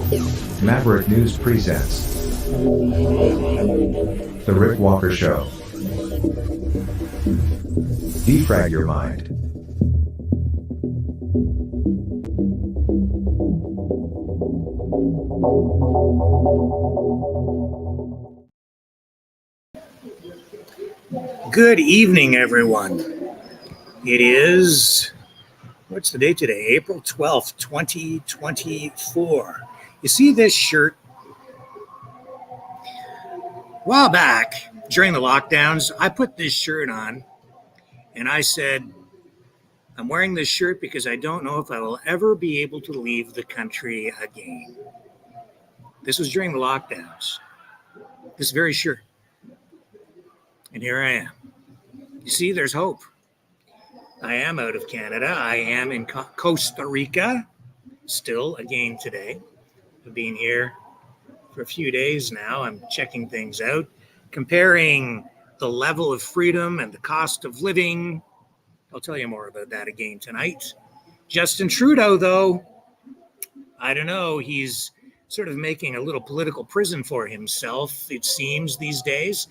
Maverick News presents The Rick Walker Show. Defrag your mind. Good evening, everyone. It is, what's the date today? April 12th, 2024. You see this shirt? A while back, during the lockdowns, I put this shirt on and I said, I'm wearing this shirt because I don't know if I will ever be able to leave the country again. This was during the lockdowns. This very shirt. And here I am. You see, there's hope. I am out of Canada. I am in Costa Rica, still again today. I've been here for a few days now. I'm checking things out, comparing the level of freedom and the cost of living. I'll tell you more about that again tonight. Justin Trudeau, though, I don't know. He's sort of making a little political prison for himself, it seems, these days.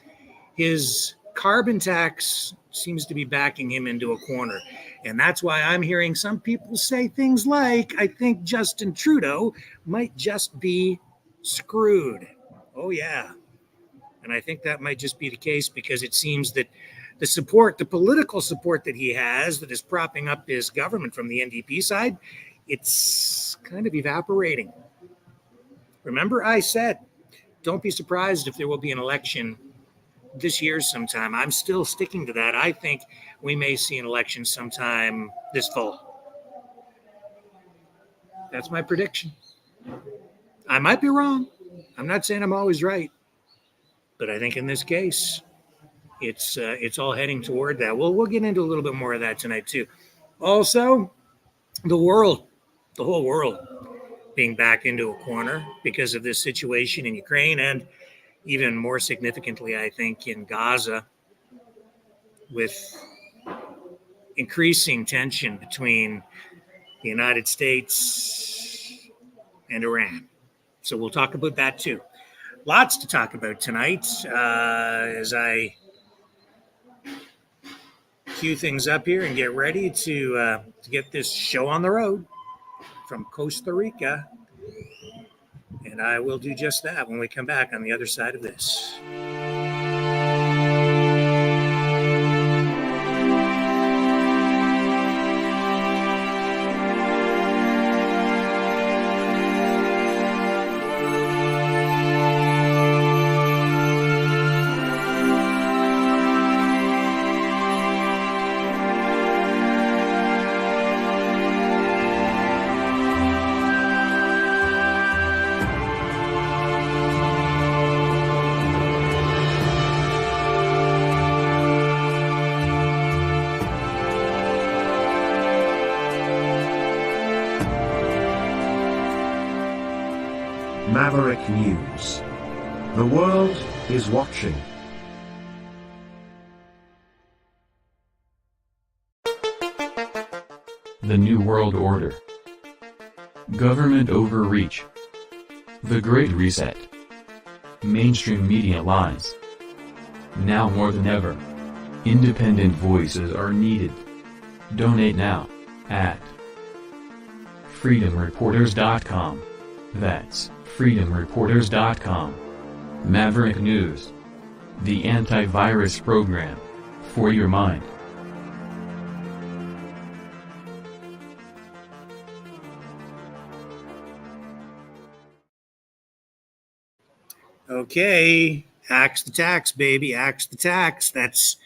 His carbon tax seems to be backing him into a corner. And that's why I'm hearing some people say things like, I think Justin Trudeau might just be screwed. Oh, yeah. And I think that might just be the case because it seems that the support, the political support that he has that is propping up his government from the NDP side, it's kind of evaporating. Remember, I said, don't be surprised if there will be an election this year sometime. I'm still sticking to that. I think we may see an election sometime this fall. That's my prediction. I might be wrong. I'm not saying I'm always right, but I think in this case, it's all heading toward that. We'll get into a little bit more of that tonight too. Also, the whole world being back into a corner because of this situation in Ukraine and even more significantly, I think, in Gaza, with increasing tension between the United States and Iran. So we'll talk about that too. Lots to talk about tonight as I cue things up here and get ready to get this show on the road from Costa Rica. And I will do just that when we come back on the other side of this. Maverick News. The world is watching. The New World Order. Government overreach. The Great Reset. Mainstream media lies. Now more than ever, independent voices are needed. Donate now at freedomreporters.com. That's freedomreporters.com. Maverick News. The antivirus program for your mind. Okay, axe the tax, baby, axe the tax. That's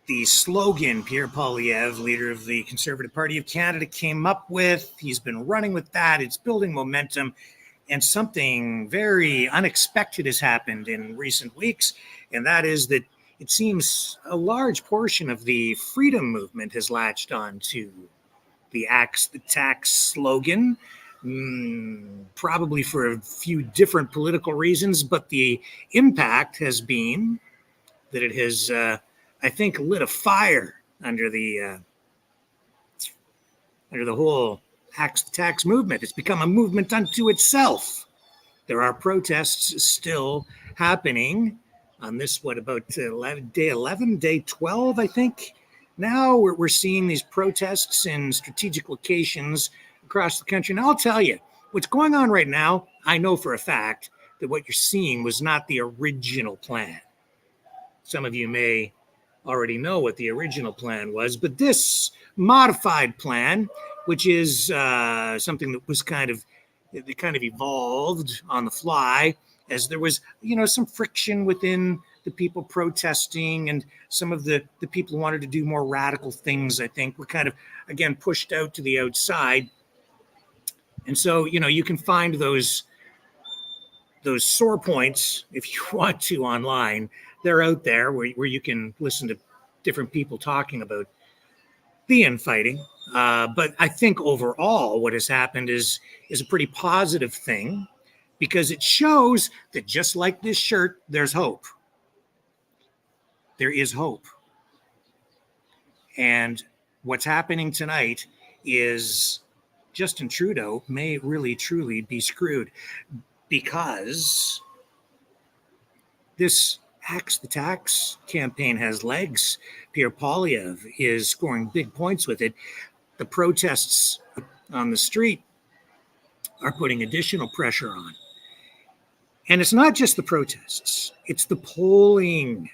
the slogan Pierre Poilievre, leader of the Conservative Party of Canada, came up with. He's been running with that. It's building momentum. And something very unexpected has happened in recent weeks, and that is that it seems a large portion of the freedom movement has latched on to the axe the tax slogan, probably for a few different political reasons, but the impact has been that it has, I think, lit a fire under the whole Axe the Tax movement. It's become a movement unto itself. There are protests still happening on this, day 11, day 12, I think. Now we're seeing these protests in strategic locations across the country. And I'll tell you, what's going on right now, I know for a fact that what you're seeing was not the original plan. Some of you may already know what the original plan was, but this modified plan, which is something that was kind of evolved on the fly as there was, some friction within the people protesting, and some of the people who wanted to do more radical things, I think, were kind of, again, pushed out to the outside. And so, you can find those sore points, if you want to, online. They're out there where you can listen to different people talking about the infighting. But I think overall what has happened is a pretty positive thing, because it shows that just like this shirt, there's hope. There is hope. And what's happening tonight is Justin Trudeau may really, truly be screwed, because this Axe the Tax campaign has legs. Pierre Poilievre is scoring big points with it. The protests on the street are putting additional pressure on. And it's not just the protests, it's the polling.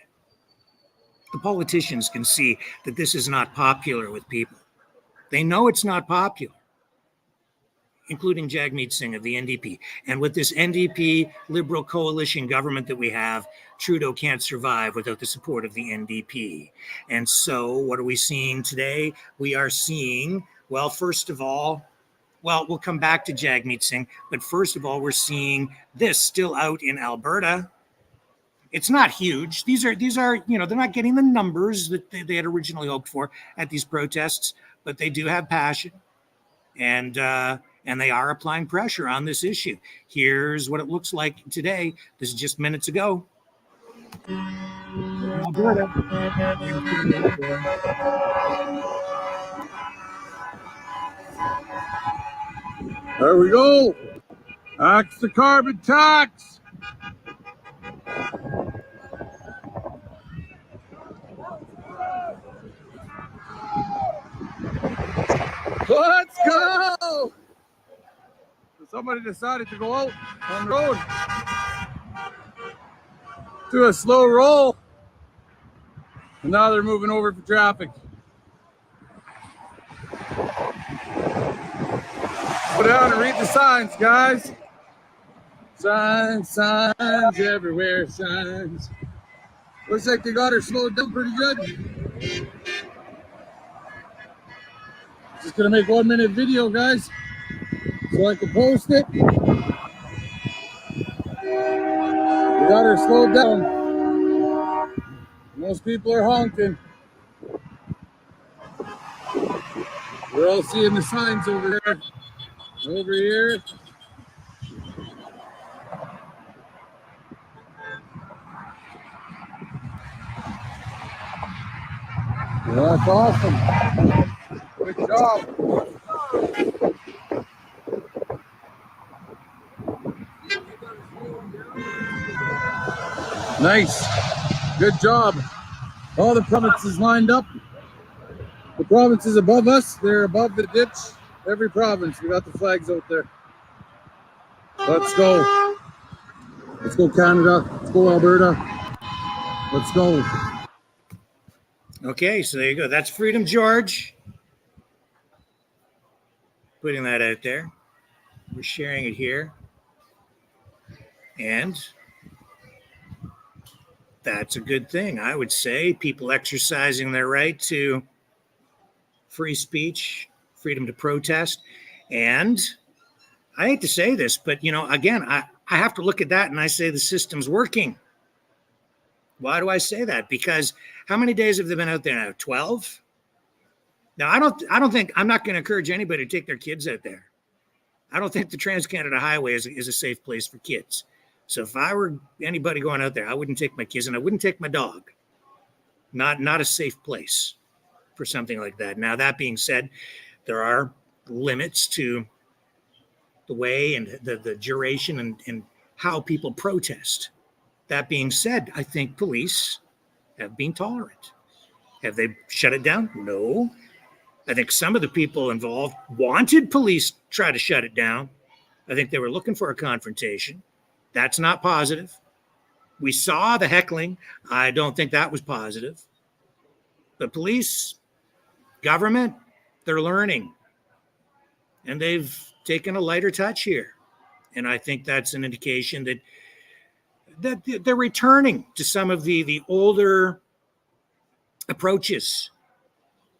The politicians can see that this is not popular with people. They know it's not popular, including Jagmeet Singh of the NDP. And with this NDP Liberal coalition government that we have, Trudeau can't survive without the support of the NDP. And so what are we seeing today? We are seeing, well, first of all, we'll come back to Jagmeet Singh, but first of all, we're seeing this still out in Alberta. It's not huge. These are, they're not getting the numbers that they had originally hoped for at these protests, but they do have passion. And they are applying pressure on this issue. Here's what it looks like today. This is just minutes ago. Alberta. There we go. Axe the carbon tax. Let's go. Somebody decided to go out on the road. Do a slow roll. And now they're moving over for traffic. Go down and read the signs, guys. Signs everywhere, signs. Looks like they got her slowed down pretty good. Just gonna make 1 minute video, guys, so I can post it. We got her slowed down. Most people are honking. We're all seeing the signs over there. Over here. Well, that's awesome. Good job. Nice. Good job. All the provinces lined up. The provinces above us, they're above the ditch. Every province, we got the flags out there. Let's go. Let's go, Canada. Let's go, Alberta. Let's go. Okay, so there you go. That's Freedom George. Putting that out there. We're sharing it here. And that's a good thing, I would say. People exercising their right to free speech, freedom to protest. And I hate to say this, but, again, I have to look at that and I say the system's working. Why do I say that? Because how many days have they been out there now? 12? Now, I'm not going to encourage anybody to take their kids out there. I don't think the Trans-Canada Highway is a safe place for kids. So if I were anybody going out there, I wouldn't take my kids and I wouldn't take my dog. Not a safe place for something like that. Now, that being said, there are limits to the way and the duration and how people protest. That being said, I think police have been tolerant. Have they shut it down? No. I think some of the people involved wanted police to try to shut it down. I think they were looking for a confrontation. That's not positive. We saw the heckling. I don't think that was positive. But police, government, they're learning. And they've taken a lighter touch here. And I think that's an indication that they're returning to some of the older approaches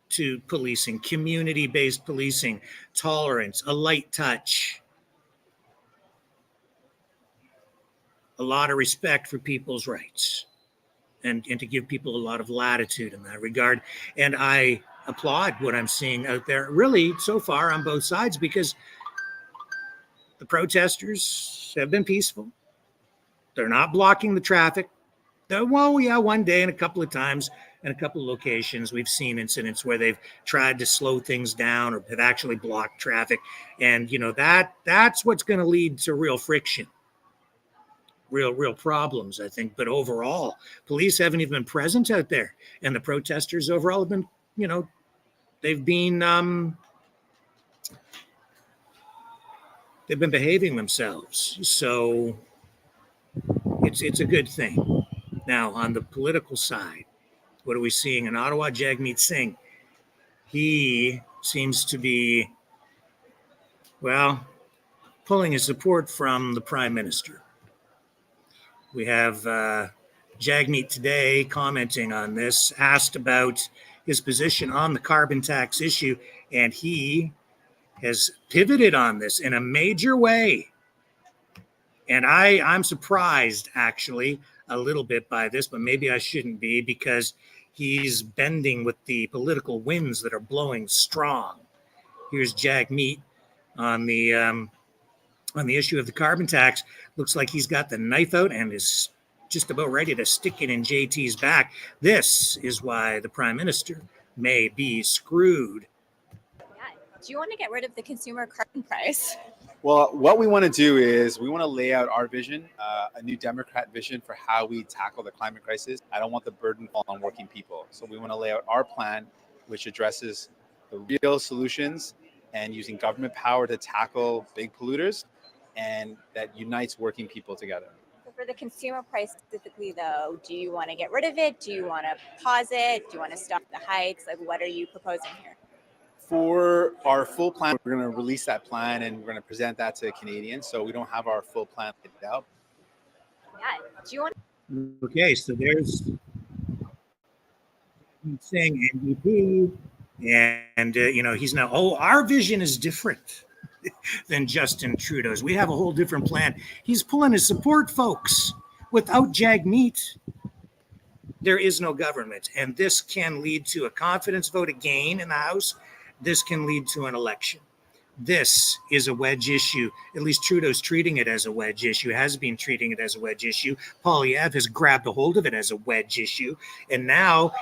to policing, community-based policing, tolerance, a light touch, a lot of respect for people's rights, and to give people a lot of latitude in that regard. And I applaud what I'm seeing out there, really, so far on both sides, because the protesters have been peaceful. They're not blocking the traffic. Well, yeah, one day and a couple of times in a couple of locations, we've seen incidents where they've tried to slow things down or have actually blocked traffic. And, that's what's going to lead to real friction, real problems, I think. But overall, police haven't even been present out there. And the protesters overall have been, they've been behaving themselves. So it's a good thing. Now, on the political side, what are we seeing in Ottawa? Jagmeet Singh, he seems to be, pulling his support from the Prime Minister. We have Jagmeet today commenting on this, asked about his position on the carbon tax issue, and he has pivoted on this in a major way. And I'm surprised, actually, a little bit by this, but maybe I shouldn't be, because he's bending with the political winds that are blowing strong. Here's Jagmeet on the issue of the carbon tax. Looks like he's got the knife out and is just about ready to stick it in JT's back. This is why the Prime Minister may be screwed. Yeah. Do you want to get rid of the consumer carbon price? Well, what we want to do is we want to lay out our vision, a new Democrat vision for how we tackle the climate crisis. I don't want the burden fall on working people. So we want to lay out our plan, which addresses the real solutions and using government power to tackle big polluters, and that unites working people together. So for the consumer price specifically, though, do you want to get rid of it? Do you want to pause it? Do you want to stop the hikes? Like, what are you proposing here? For our full plan, we're going to release that plan and we're going to present that to Canadians. So we don't have our full plan laid out. Yeah. Do you want? Okay, so there's saying MVP, and he's now. Oh, our vision is different than Justin Trudeau's. We have a whole different plan. He's pulling his support, folks. Without Jagmeet, there is no government, and this can lead to a confidence vote again in the House. This can lead to an election. This is a wedge issue. At least Trudeau's treating it as a wedge issue, has been treating it as a wedge issue. Poilievre has grabbed a hold of it as a wedge issue. And now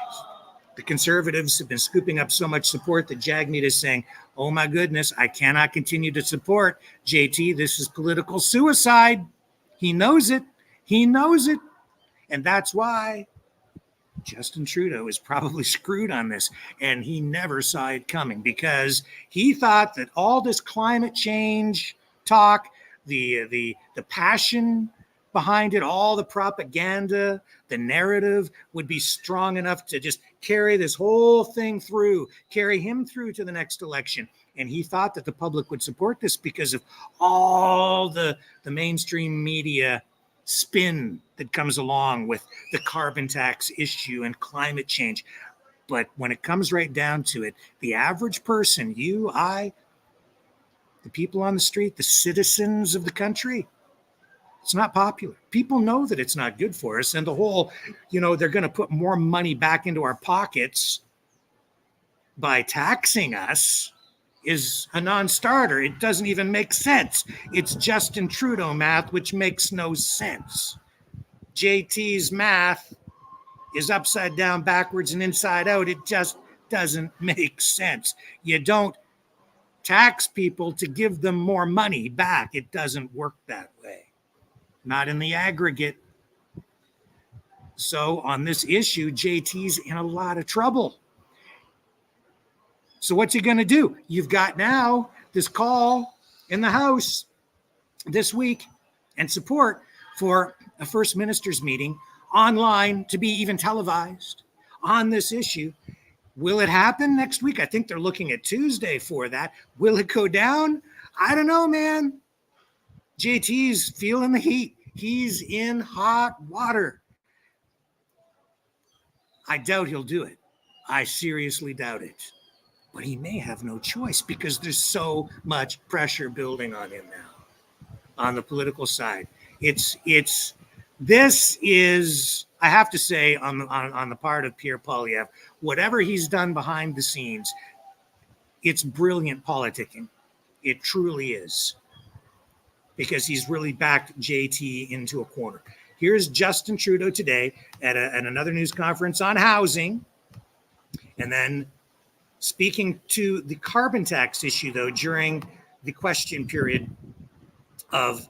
the Conservatives have been scooping up so much support that Jagmeet is saying, oh my goodness, I cannot continue to support JT. This is political suicide. He knows it. He knows it. And that's why Justin Trudeau is probably screwed on this, and he never saw it coming, because he thought that all this climate change talk, the passion behind it, all the propaganda, the narrative would be strong enough to just carry this whole thing through, carry him through to the next election. And he thought that the public would support this because of all the mainstream media spin that comes along with the carbon tax issue and climate change. But when it comes right down to it, the average person, you, I, the people on the street, the citizens of the country, it's not popular. People know that it's not good for us. And the whole, they're going to put more money back into our pockets by taxing us is a non-starter. It doesn't even make sense. It's Justin Trudeau math, which makes no sense. JT's math is upside down, backwards, and inside out. It just doesn't make sense. You don't tax people to give them more money back. It doesn't work that way, not in the aggregate. So on this issue, JT's in a lot of trouble. So what's he going to do? You've got now this call in the House this week and support for a First Minister's meeting online to be even televised on this issue. Will it happen next week? I think they're looking at Tuesday for that. Will it go down? I don't know, man. JT's feeling the heat. He's in hot water. I doubt he'll do it. I seriously doubt it. But he may have no choice because there's so much pressure building on him now on the political side. This is, I have to say, on the part of Pierre Poilievre, whatever he's done behind the scenes, it's brilliant politicking. It truly is. Because he's really backed JT into a corner. Here's Justin Trudeau today at another news conference on housing. And then speaking to the carbon tax issue, though, during the question period of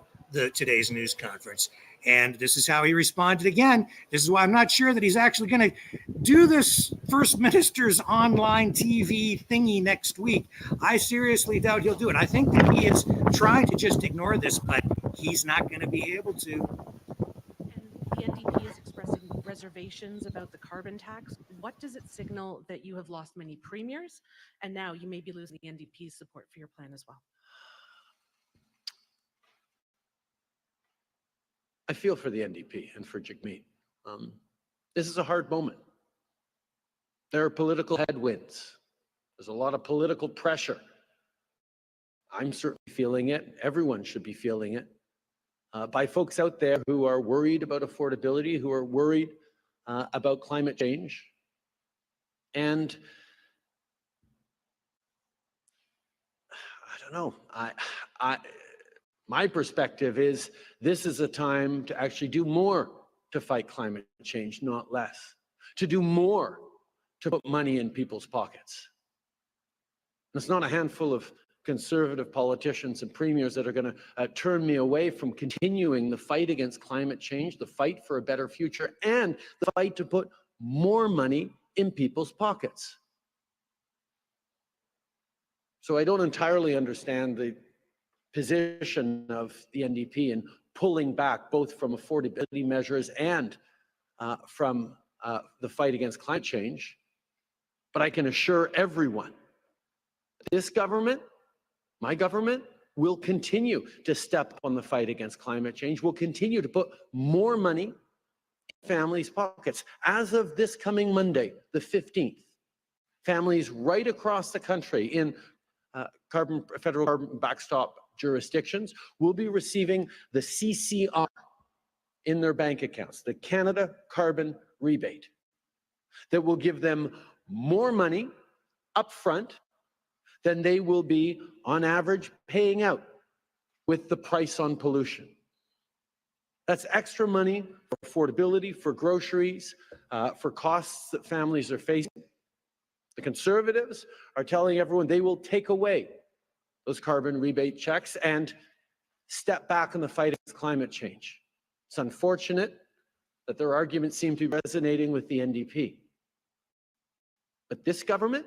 today's news conference. And this is how he responded again. This is why I'm not sure that he's actually going to do this First Minister's online TV thingy next week. I seriously doubt he'll do it. I think that he is trying to just ignore this, but he's not going to be able to. And the NDP is expressing reservations about the carbon tax. What does it signal that you have lost many premiers and now you may be losing the NDP's support for your plan as well? I feel for the NDP and for Jagmeet. This is a hard moment. There are political headwinds. There's a lot of political pressure. I'm certainly feeling it. Everyone should be feeling it. By folks out there who are worried about affordability, who are worried about climate change. And I don't know. My perspective is this is a time to actually do more to fight climate change, not less. To do more to put money in people's pockets. And it's not a handful of conservative politicians and premiers that are going to turn me away from continuing the fight against climate change, the fight for a better future, and the fight to put more money in people's pockets. So I don't entirely understand the position of the NDP in pulling back both from affordability measures and from the fight against climate change. But I can assure everyone, this government, my government, will continue to step up on the fight against climate change. We'll continue to put more money in families' pockets. As of this coming Monday, the 15th, families right across the country in federal carbon backstop jurisdictions will be receiving the CCR in their bank accounts, the Canada Carbon Rebate, that will give them more money upfront than they will be, on average, paying out with the price on pollution. That's extra money for affordability, for groceries, for costs that families are facing. The Conservatives are telling everyone they will take away those carbon rebate checks and step back in the fight against climate change. It's unfortunate that their arguments seem to be resonating with the NDP. But this government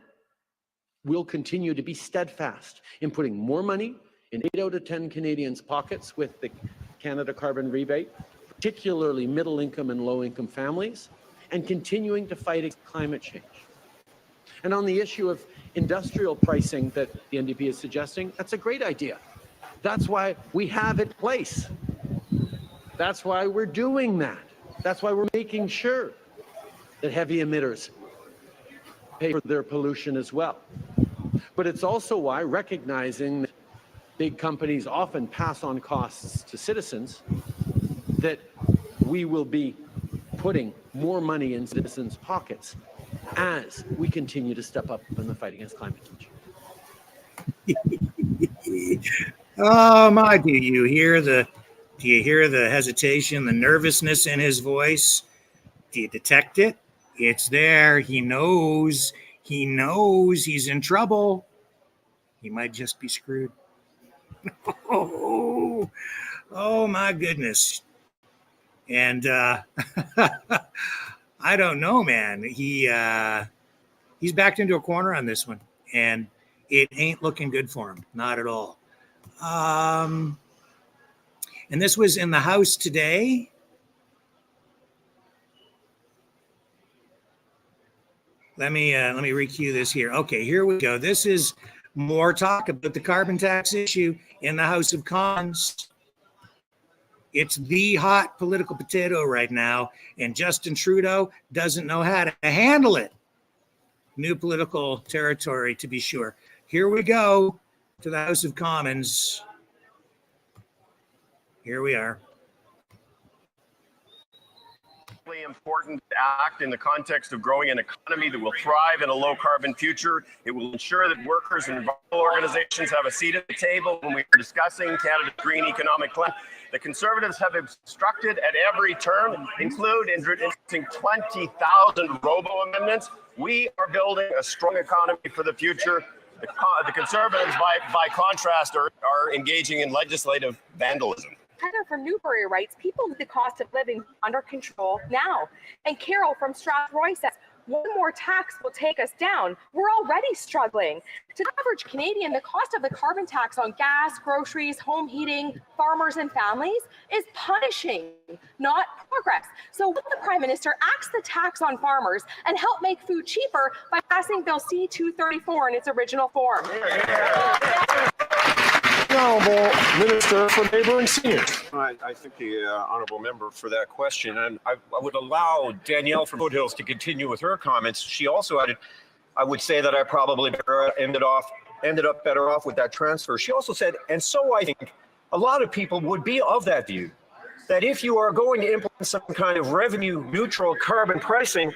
will continue to be steadfast in putting more money in 8 out of 10 Canadians' pockets with the Canada Carbon Rebate, particularly middle-income and low-income families, and continuing to fight against climate change. And on the issue of industrial pricing that the NDP is suggesting, that's a great idea. That's why we have it in place. That's why we're doing that. That's why we're making sure that heavy emitters pay for their pollution as well. But it's also why, recognizing that big companies often pass on costs to citizens, that we will be putting more money in citizens' pockets as we continue to step up in the fight against climate change. Oh my, do you hear the hesitation, the nervousness in his voice? Do you detect it? It's there. He knows he's in trouble. he might just be screwed. Oh my goodness. And I don't know, man. He's backed into a corner on this one, and it ain't looking good for him. Not at all. And this was in the House today. Let me recue this here. Okay, here we go. This is more talk about the carbon tax issue in the House of Commons. It's the hot political potato right now, and Justin Trudeau doesn't know how to handle it. New political territory, to be sure. Here we go to the House of Commons. Here we are. Important act in the context of growing an economy that will thrive in a low carbon future. It will ensure that workers and environmental organizations have a seat at the table when we are discussing Canada's green economic plan. The Conservatives have obstructed at every turn, including introducing 20,000 robo-amendments. We are building a strong economy for the future. The Conservatives, by contrast, are engaging in legislative vandalism. Heather from Newbury writes, people with the cost of living under control now. And Carol from Strathroy says, one more tax will take us down. We're already struggling. To the average Canadian, the cost of the carbon tax on gas, groceries, home heating, farmers and families is punishing, not progress. So will the Prime Minister axe the tax on farmers and help make food cheaper by passing Bill C-234 in its original form? The Honourable Minister for Labour and Seniors. I thank the Honourable Member for that question, and I would allow Danielle from Foothills to continue with her comments. She also added, I would say that I probably ended up better off with that transfer. She also said, and so I think a lot of people would be of that view, that if you are going to implement some kind of revenue neutral carbon pricing,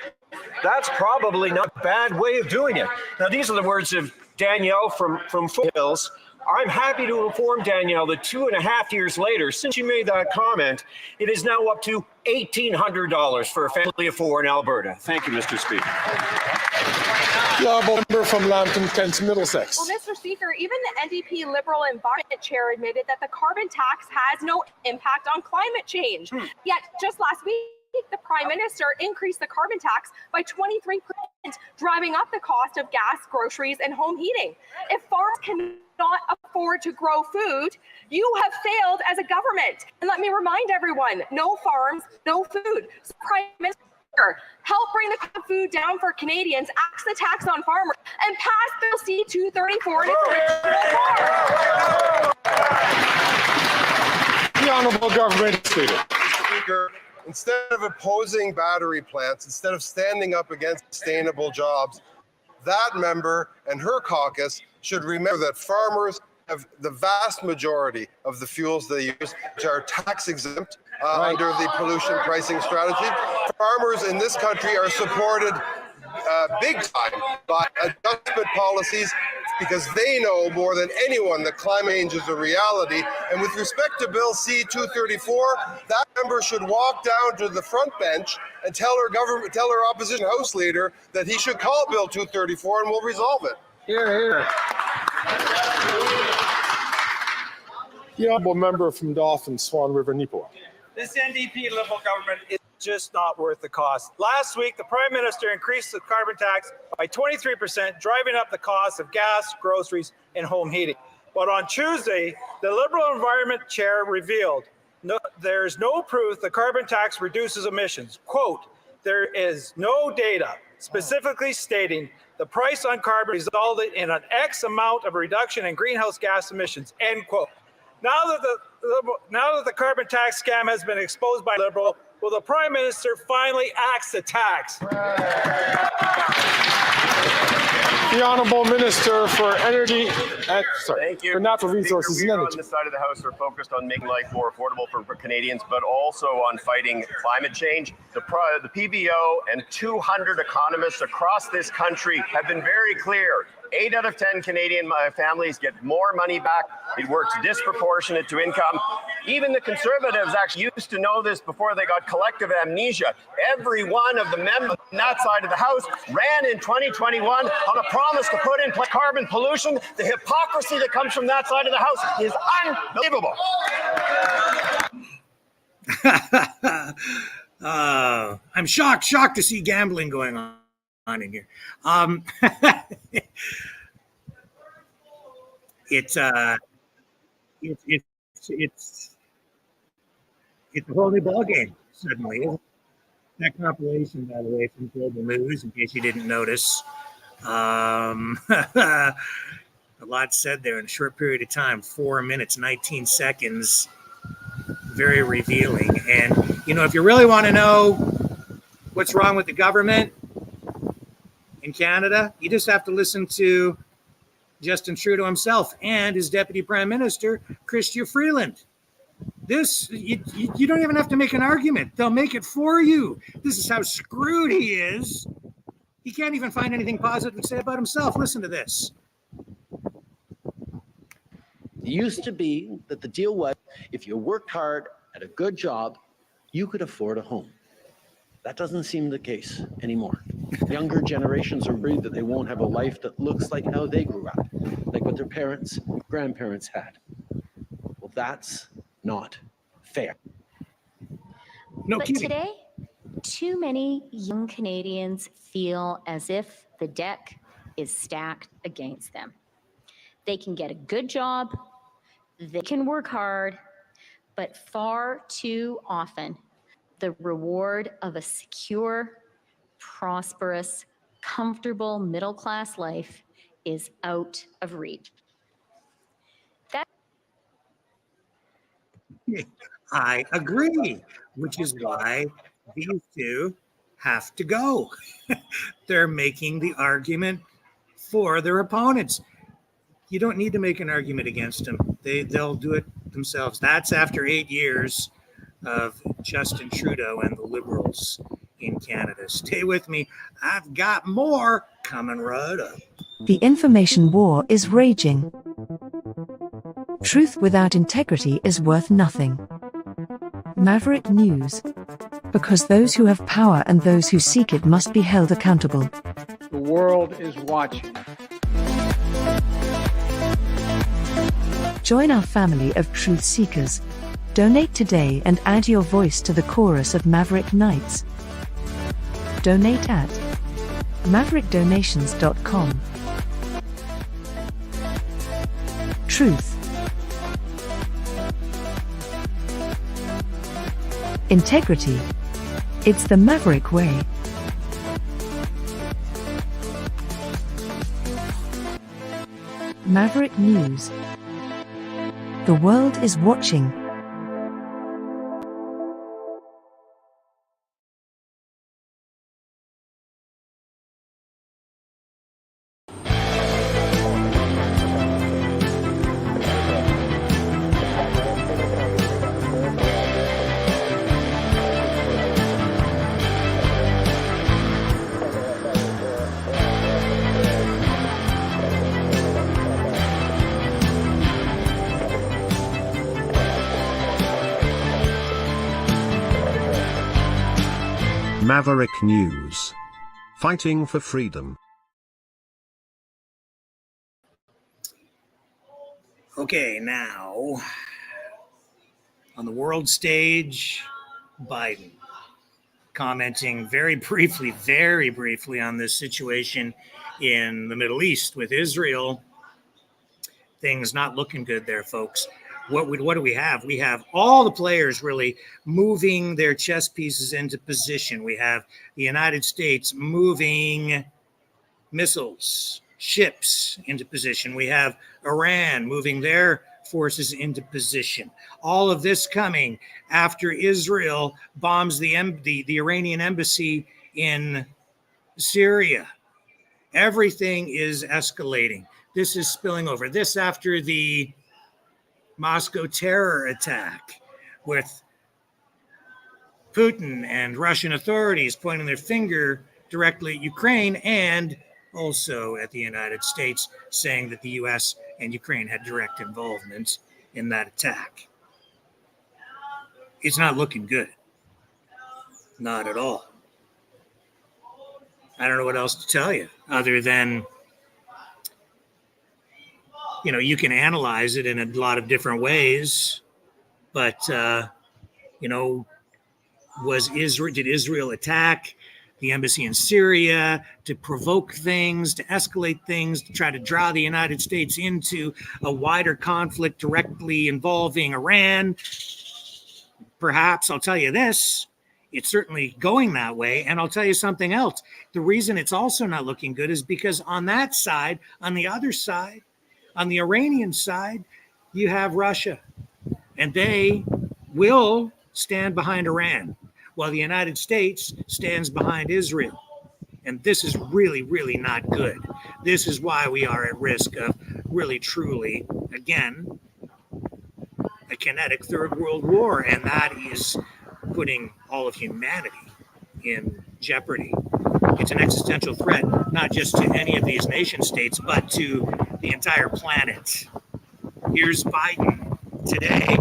that's probably not a bad way of doing it. Now, these are the words of Danielle from Foothills. I'm happy to inform Danielle that 2.5 years later, since you made that comment, it is now up to $1,800 for a family of 4 in Alberta. Thank you, Mr. Speaker. The Honourable Member from Lambton, Kent, Middlesex. Well, Mr. Speaker, even the NDP Liberal Environment Chair admitted that the carbon tax has no impact on climate change. Yet, just last week, the Prime Minister increased the carbon tax by 23%, driving up the cost of gas, groceries, and home heating. If farms cannot afford to grow food, you have failed as a government. And let me remind everyone, no farms, no food. So Prime Minister, help bring the cost of food down for Canadians, axe the tax on farmers, and pass Bill C-234 in its original form. The Honourable Government Leader. Speaker, instead of opposing battery plants, instead of standing up against sustainable jobs, that member and her caucus should remember that farmers have the vast majority of the fuels they use, which are tax exempt under the pollution pricing strategy. Farmers in this country are supported big time by adjustment policies because they know more than anyone that climate change is a reality. And with respect to Bill C-234, that member should walk down to the front bench and tell her opposition House Leader that he should call Bill 234 and we'll resolve it. Hear, hear. The Honourable Member from Dauphin, Swan River, Neepawa. This NDP Liberal government is just not worth the cost. Last week, the Prime Minister increased the carbon tax by 23%, driving up the cost of gas, groceries, and home heating. But on Tuesday, the Liberal Environment Chair revealed there's no proof the carbon tax reduces emissions. Quote, there is no data specifically stating the price on carbon resulted in an X amount of reduction in greenhouse gas emissions, end quote. Now that the carbon tax scam has been exposed by Liberal, will the Prime Minister finally axe the tax? The Honourable Minister for Energy and for Natural Resources and Energy. On this side of the House are focused on making life more affordable for Canadians, but also on fighting climate change. The PBO and 200 economists across this country have been very clear. 8 out of 10 Canadian families get more money back. It works disproportionate to income. Even the Conservatives actually used to know this before they got collective amnesia. Every one of the members on that side of the House ran in 2021 on a promise to put in carbon pollution. The hypocrisy that comes from that side of the House is unbelievable. I'm shocked to see gambling going on in here. It's a whole new ballgame suddenly. That compilation, by the way, from Global News, in case you didn't notice. A lot said there in a short period of time, 4 minutes, 19 seconds. Very revealing. And, if you really want to know what's wrong with the government in Canada, you just have to listen to Justin Trudeau himself and his Deputy Prime Minister, Chrystia Freeland. This, you don't even have to make an argument. They'll make it for you. This is how screwed he is. He can't even find anything positive to say about himself. Listen to this. It used to be that the deal was if you worked hard at a good job, you could afford a home. That doesn't seem the case anymore. Younger generations are worried that they won't have a life that looks like how they grew up, like what their parents, grandparents had. Well, that's not fair. No but kidding. Today, too many young Canadians feel as if the deck is stacked against them. They can get a good job, they can work hard, but far too often, the reward of a secure, prosperous, comfortable middle-class life is out of reach. I agree, which is why these two have to go. They're making the argument for their opponents. You don't need to make an argument against them. They'll do it themselves. That's after 8 years of Justin Trudeau and the Liberals in Canada. Stay with me. I've got more coming right up. The information war is raging. Truth without integrity is worth nothing. Maverick News. Because those who have power and those who seek it must be held accountable. The world is watching. Join our family of truth seekers. Donate today and add your voice to the chorus of Maverick Knights. Donate at maverickdonations.com. Truth. Integrity. It's the Maverick way. Maverick News. The world is watching. Maverick News. Fighting for freedom. Okay, now, on the world stage, Biden commenting very briefly on this situation in the Middle East with Israel. Things not looking good there, folks. What do we have? We have all the players really moving their chess pieces into position. We have the United States moving missiles, ships into position. We have Iran moving their forces into position. All of this coming after Israel bombs the Iranian embassy in Syria. Everything is escalating. This is spilling over. This after the Moscow terror attack, with Putin and Russian authorities pointing their finger directly at Ukraine and also at the United States, saying that the U.S. and Ukraine had direct involvement in that attack. it's not looking good. Not at all. I don't know what else to tell you other than, you can analyze it in a lot of different ways, but, did Israel attack the embassy in Syria to provoke things, to escalate things, to try to draw the United States into a wider conflict directly involving Iran? Perhaps. I'll tell you this. It's certainly going that way. And I'll tell you something else. The reason it's also not looking good is because on that side, on the other side, on the Iranian side, you have Russia. And they will stand behind Iran while the United States stands behind Israel. And this is really, really not good. This is why we are at risk of really, truly, again, a kinetic third world war. And that is putting all of humanity in jeopardy. It's an existential threat, not just to any of these nation states, but to the entire planet. Here's Biden today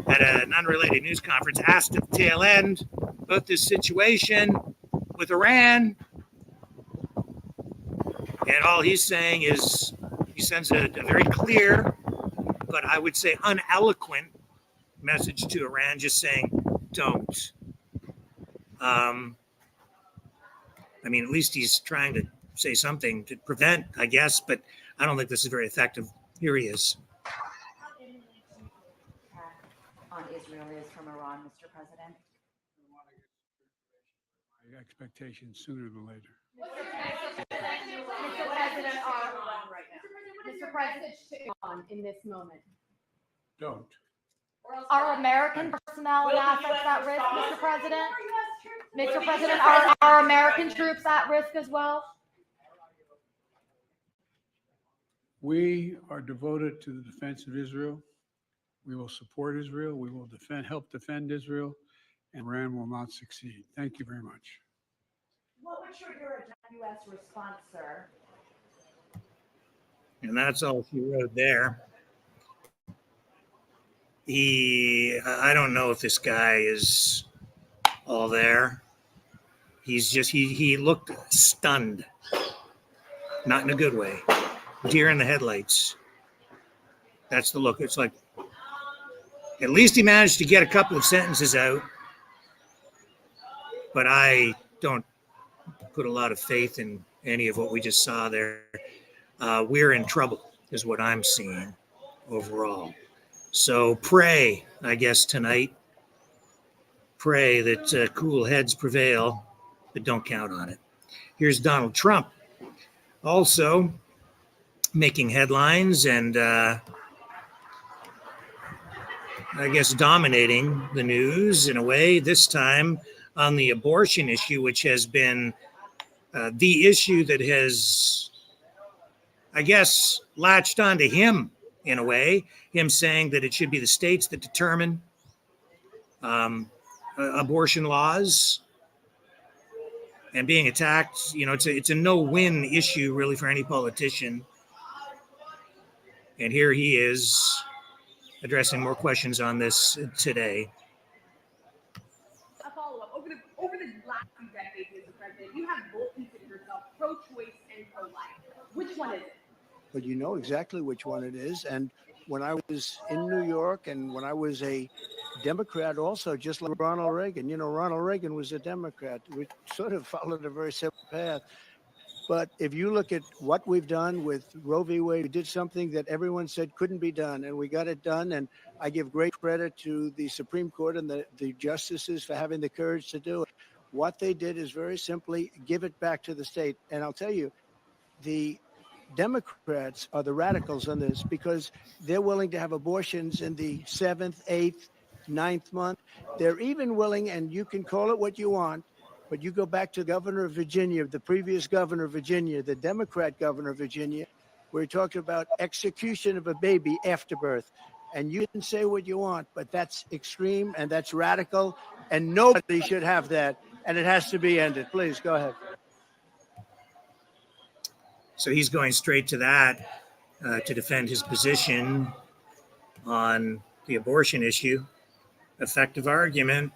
at an unrelated news conference, asked at the tail end about this situation with Iran. And all he's saying is he sends a very clear, but I would say uneloquent message to Iran, just saying, don't. At least he's trying to say something to prevent, I guess, but I don't think this is very effective. Here he is. On Israel is from Iran, Mr. President? My expectations sooner than later. Mr. President, Mr. President, on in this moment. Don't. Are American personnel and assets at risk, Mr. President? Mr. President, are American troops at risk as well? We are devoted to the defense of Israel. We will support Israel. We will help defend Israel, and Iran will not succeed. Thank you very much. What would trigger a U.S. response, sir? And that's all she wrote there. I don't know if this guy is all there. He's just, he looked stunned. Not in a good way. Deer in the headlights. That's the look. It's like, at least he managed to get a couple of sentences out. But I don't put a lot of faith in any of what we just saw there. We're in trouble, is what I'm seeing overall. So pray, I guess, tonight. Pray that cool heads prevail, but don't count on it. Here's Donald Trump, also making headlines and I guess dominating the news in a way, this time on the abortion issue, which has been the issue that has, I guess, latched onto him in a way, him saying that it should be the states that determine abortion laws, and being attacked. It's a no-win issue really for any politician. And here he is addressing more questions on this today. A follow-up. Over the last few decades, Mr. President, you have both considered yourself pro-choice and pro-life. Which one is it? But you know exactly which one it is. And when I was in New York and when I was a Democrat also, just like Ronald Reagan, Ronald Reagan was a Democrat. We sort of followed a very similar path. But if you look at what we've done with Roe v. Wade, we did something that everyone said couldn't be done, and we got it done. And I give great credit to the Supreme Court and the justices for having the courage to do it. What they did is very simply give it back to the state. And I'll tell you, the Democrats are the radicals on this because they're willing to have abortions in the 7th, 8th, 9th month. They're even willing, and you can call it what you want, but you go back to the governor of Virginia, the previous governor of Virginia, the Democrat governor of Virginia, where he talked about execution of a baby after birth. And you can say what you want, but that's extreme and that's radical, and nobody should have that, and it has to be ended. Please go ahead. So he's going straight to that to defend his position on the abortion issue. effective argument.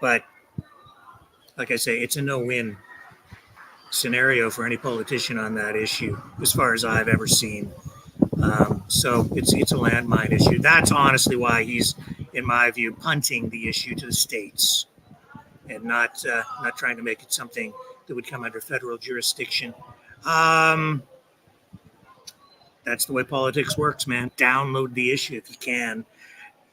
But like I say, it's a no-win scenario for any politician on that issue, as far as I've ever seen. So it's a landmine issue. That's honestly why he's, in my view, punting the issue to the states and not trying to make it something that would come under federal jurisdiction. That's the way politics works, man. Download the issue if you can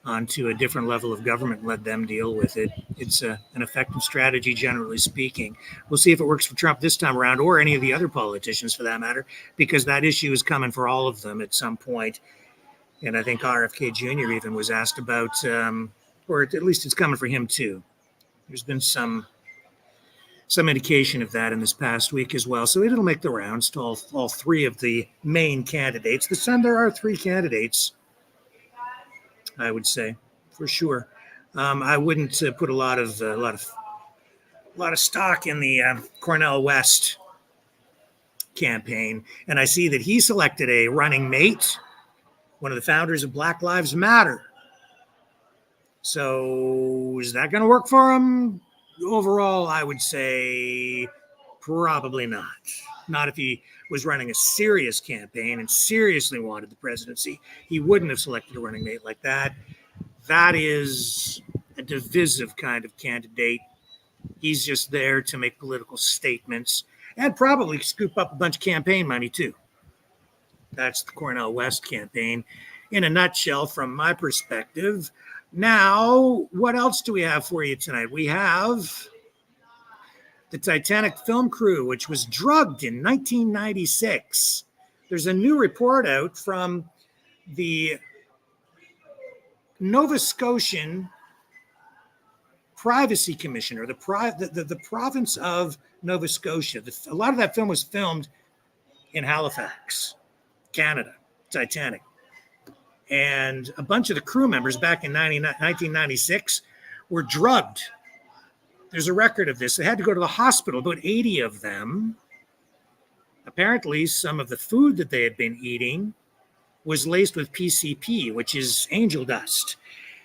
onto a different level of government and let them deal with it. It's an effective strategy, generally speaking. We'll see if it works for Trump this time around, or any of the other politicians for that matter, because that issue is coming for all of them at some point. And I think RFK Jr. even was asked about, or at least it's coming for him too. There's been some indication of that in this past week as well. So it'll make the rounds to all three of the main candidates. There are three candidates, I would say, for sure. I wouldn't put a lot of stock in the Cornel West campaign, and I see that he selected a running mate, one of the founders of Black Lives Matter. So is that going to work for him? Overall, I would say probably not. Not if he was running a serious campaign and seriously wanted the presidency. He wouldn't have selected a running mate like that. That is a divisive kind of candidate. He's just there to make political statements and probably scoop up a bunch of campaign money too. That's the Cornel West campaign in a nutshell from my perspective. Now, what else do we have for you tonight? We have the Titanic film crew, which was drugged in 1996. There's a new report out from the Nova Scotian Privacy Commissioner, the province of Nova Scotia. A lot of that film was filmed in Halifax, Canada, Titanic. And a bunch of the crew members back in 1996 were drugged. There's a record of this. They had to go to the hospital, about 80 of them. Apparently, some of the food that they had been eating was laced with PCP, which is angel dust.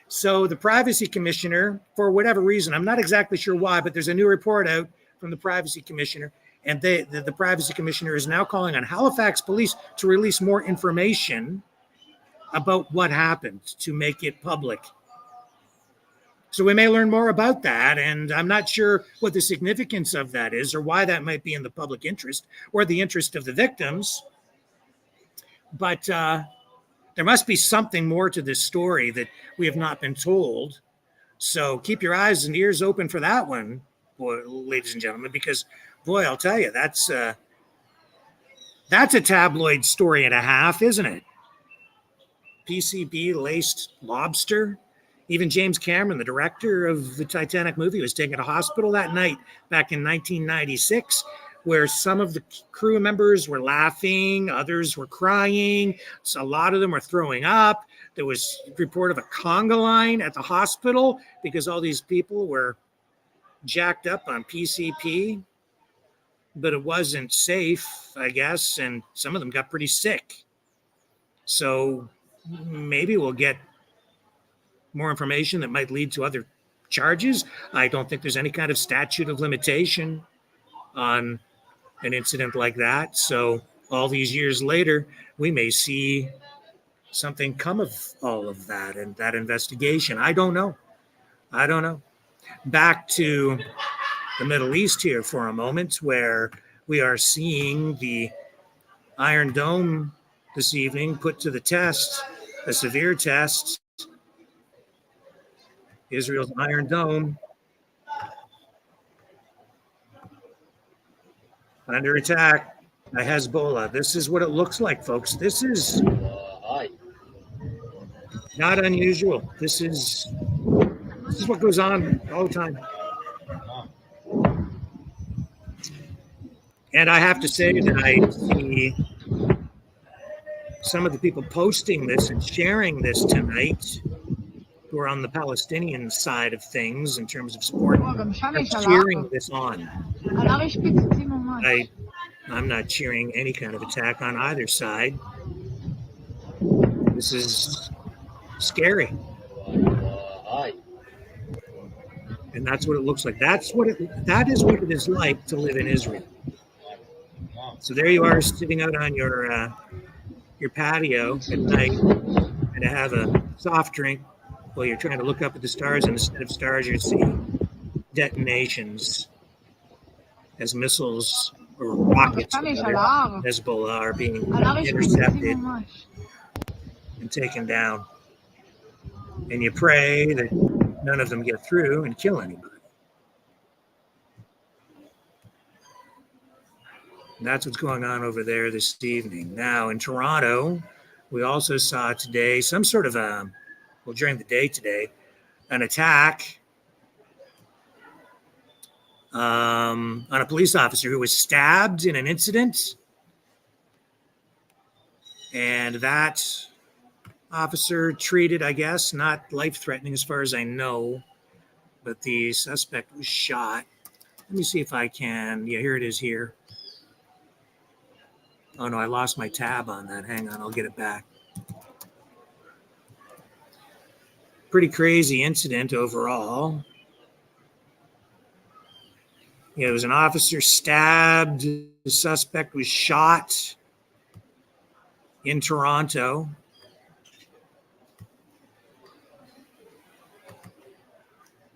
So the Privacy Commissioner, for whatever reason, I'm not exactly sure why, but there's a new report out from the Privacy Commissioner, and the Privacy Commissioner is now calling on Halifax police to release more information about what happened, to make it public. So we may learn more about that, and I'm not sure what the significance of that is or why that might be in the public interest or the interest of the victims. But there must be something more to this story that we have not been told. So keep your eyes and ears open for that one, boy, ladies and gentlemen, because, boy, I'll tell you, that's a tabloid story and a half, isn't it? PCB laced lobster. Even James Cameron, the director of the Titanic movie, was taken to hospital that night back in 1996, where some of the crew members were laughing, others were crying. So a lot of them were throwing up. There was a report of a conga line at the hospital because all these people were jacked up on PCP, but it wasn't safe, I guess, and some of them got pretty sick. So maybe we'll get more information that might lead to other charges. I don't think there's any kind of statute of limitation on an incident like that. So all these years later, we may see something come of all of that and that investigation. I don't know. Back to the Middle East here for a moment, where we are seeing the Iron Dome this evening put to the test, a severe test. Israel's Iron Dome under attack by Hezbollah. This is what it looks like, folks. This is not unusual. This is what goes on all the time. And I have to say that I see some of the people posting this and sharing this tonight who are on the Palestinian side of things in terms of support, are cheering this on. I'm not cheering any kind of attack on either side. This is Scary. And that's what it looks like. That is what it is like to live in Israel. So there you are, sitting out on your patio at night, and to have a soft drink while you're trying to look up at the stars, and instead of stars, you're seeing detonations as missiles or rockets from Hezbollah are being intercepted and taken down. And you pray that none of them get through and kill anybody. And that's what's going on over there this evening. Now, in Toronto, we also saw today some sort of during the day today, an attack on a police officer who was stabbed in an incident. And that officer treated, I guess, not life-threatening as far as I know, but the suspect was shot. Let me see if I can. Yeah, here it is here. Oh, no, I lost my tab on that. Hang on, I'll get it back. Pretty crazy incident overall. Yeah, there was an officer stabbed. The suspect was shot in Toronto.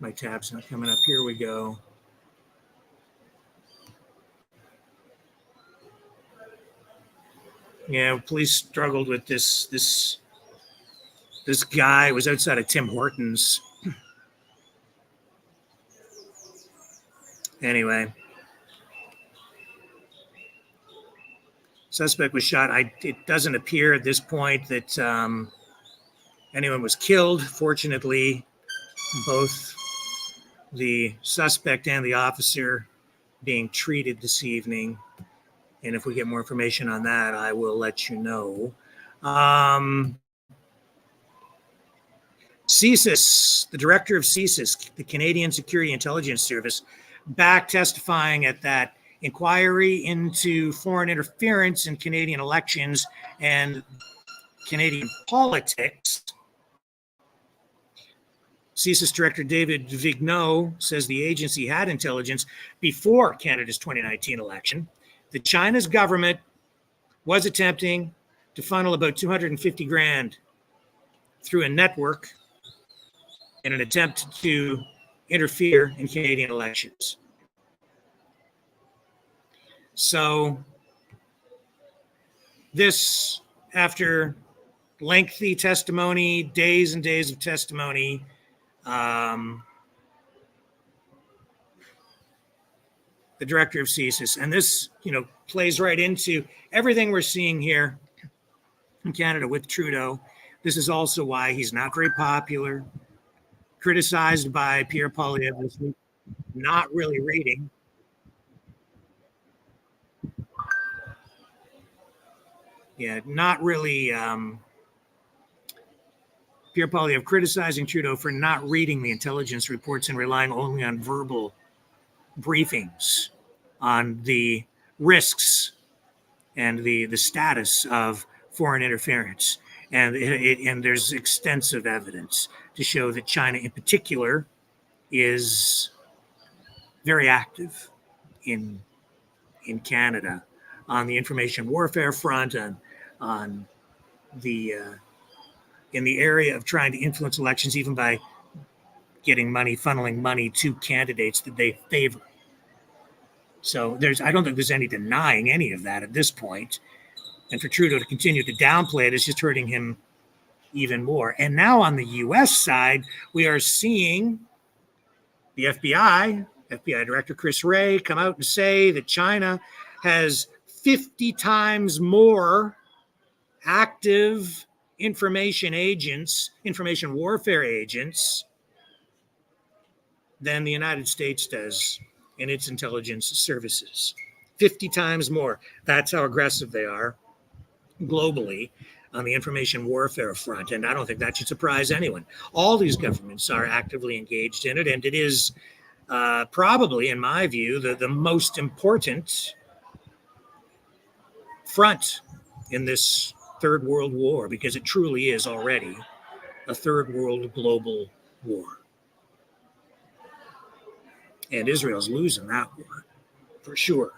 My tab's not coming up. Here we go. Yeah, police struggled with this guy. It was outside of Tim Hortons. Anyway, suspect was shot. It doesn't appear at this point that anyone was killed. Fortunately, both the suspect and the officer being treated this evening. And if we get more information on that, I will let you know. CSIS, the director of CSIS, the Canadian Security Intelligence Service, back testifying at that inquiry into foreign interference in Canadian elections and Canadian politics. CSIS Director David Vigneault says the agency had intelligence before Canada's 2019 election that China's government was attempting to funnel about 250 grand through a network in an attempt to interfere in Canadian elections. So this, after lengthy testimony, days and days of testimony, the director of CSIS, and this, plays right into everything we're seeing here in Canada with Trudeau. This is also why he's not very popular, criticized by Pierre Poilievre this week, not really reading. Yeah, not really. Pierre Poilievre criticizing Trudeau for not reading the intelligence reports and relying only on verbal briefings on the risks and the status of foreign interference. And there's extensive evidence to show that China in particular is very active in Canada on the information warfare front, on the in the area of trying to influence elections, even by getting money, funneling money to candidates that they favor. So I don't think there's any denying any of that at this point. And for Trudeau to continue to downplay it is just hurting him even more. And now on the U.S. side, we are seeing the FBI Director Chris Wray come out and say that China has 50 times more active information warfare agents than the United States does in its intelligence services. 50 times more. That's how aggressive they are globally on the information warfare front. And I don't think that should surprise anyone. All these governments are actively engaged in it. And it is probably, in my view, the most important front in this Third World War, because it truly is already a third world global war. And Israel's losing that war, for sure,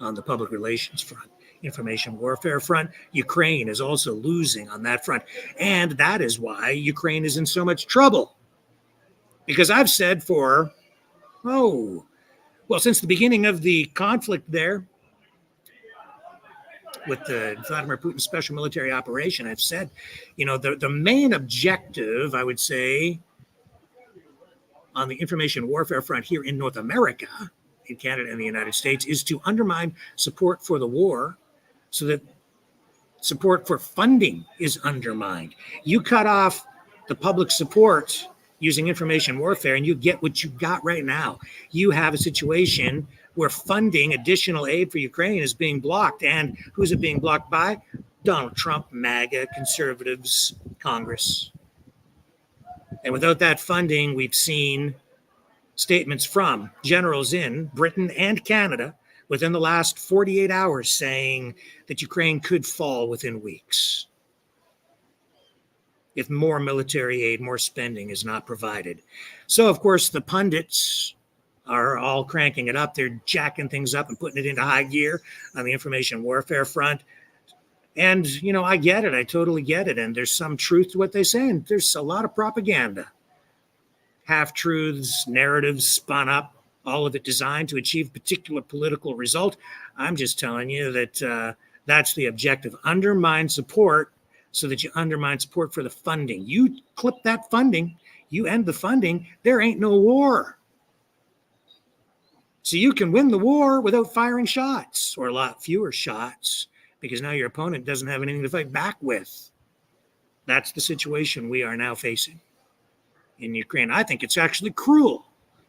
on the public relations front. Information warfare front, Ukraine is also losing on that front. And that is why Ukraine is in so much trouble. Because I've said since the beginning of the conflict there, with the Vladimir Putin special military operation, I've said, the main objective, I would say, on the information warfare front here in North America, in Canada and the United States, is to undermine support for the war so that support for funding is undermined. You cut off the public support using information warfare and you get what you got right now. You have a situation where funding, additional aid for Ukraine is being blocked. And who's it being blocked by? Donald Trump, MAGA, conservatives, Congress. And without that funding, we've seen statements from generals in Britain and Canada within the last 48 hours saying that Ukraine could fall within weeks if more military aid, more spending is not provided. So, of course, the pundits are all cranking it up. They're jacking things up and putting it into high gear on the information warfare front. And, I get it. I totally get it. And there's some truth to what they say. And there's a lot of propaganda. Half-truths, narratives spun up, all of it designed to achieve a particular political result. I'm just telling you that that's the objective. Undermine support so that you undermine support for the funding. You clip that funding, you end the funding, there ain't no war. So you can win the war without firing shots, or a lot fewer shots, because now your opponent doesn't have anything to fight back with. That's the situation we are now facing in Ukraine. I think it's actually cruel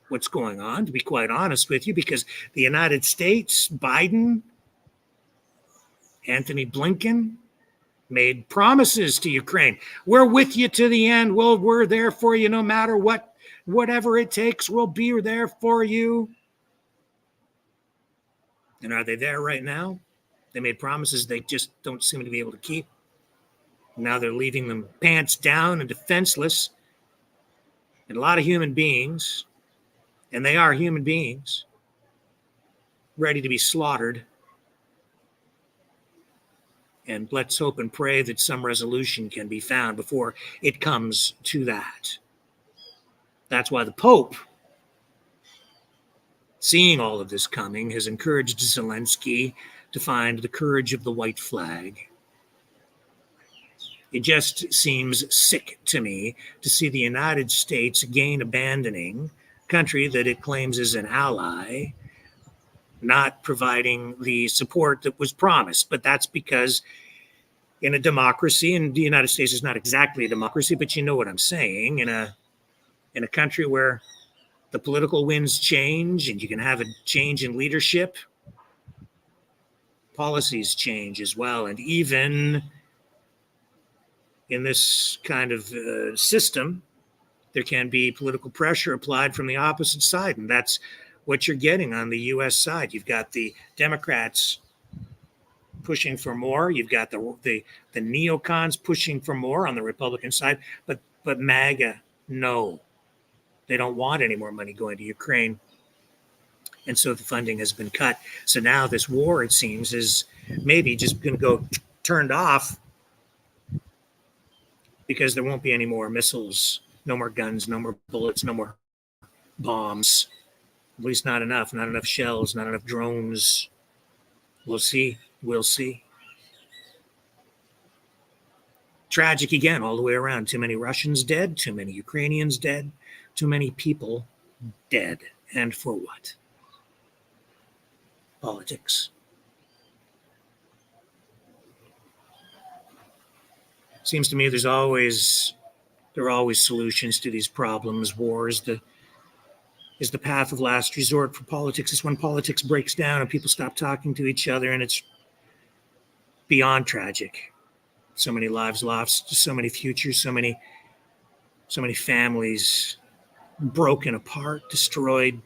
what's going on, to be quite honest with you, because the United States, Biden, Anthony Blinken made promises to Ukraine. We're with you to the end. We're there for you no matter what, whatever it takes, we'll be there for you. And are they there right now? They made promises they just don't seem to be able to keep. Now they're leaving them pants down and defenseless. And a lot of human beings, and they are human beings, ready to be slaughtered. And let's hope and pray that some resolution can be found before it comes to that. That's why the Pope, seeing all of this coming, has encouraged Zelensky to find the courage of the white flag. It just seems sick to me to see the United States again abandoning a country that it claims is an ally, not providing the support that was promised. But that's because in a democracy, and the United States is not exactly a democracy, but you know what I'm saying, in a country where the political winds change and you can have a change in leadership, policies change as well. And even in this kind of system, there can be political pressure applied from the opposite side. And that's what you're getting on the U.S. side. You've got the Democrats pushing for more. You've got the neocons pushing for more on the Republican side. But MAGA, no. They don't want any more money going to Ukraine. And so the funding has been cut. So now this war, it seems, is maybe just going to go turned off because there won't be any more missiles, no more guns, no more bullets, no more bombs. At least not enough shells, not enough drones. We'll see. Tragic again, all the way around. Too many Russians dead, too many Ukrainians dead, too many people dead. And for what? Politics. Seems to me there are always solutions to these problems. War is the path of last resort for politics. It's when politics breaks down and people stop talking to each other, and it's beyond tragic. So many lives lost, so many futures, so many families broken apart, destroyed.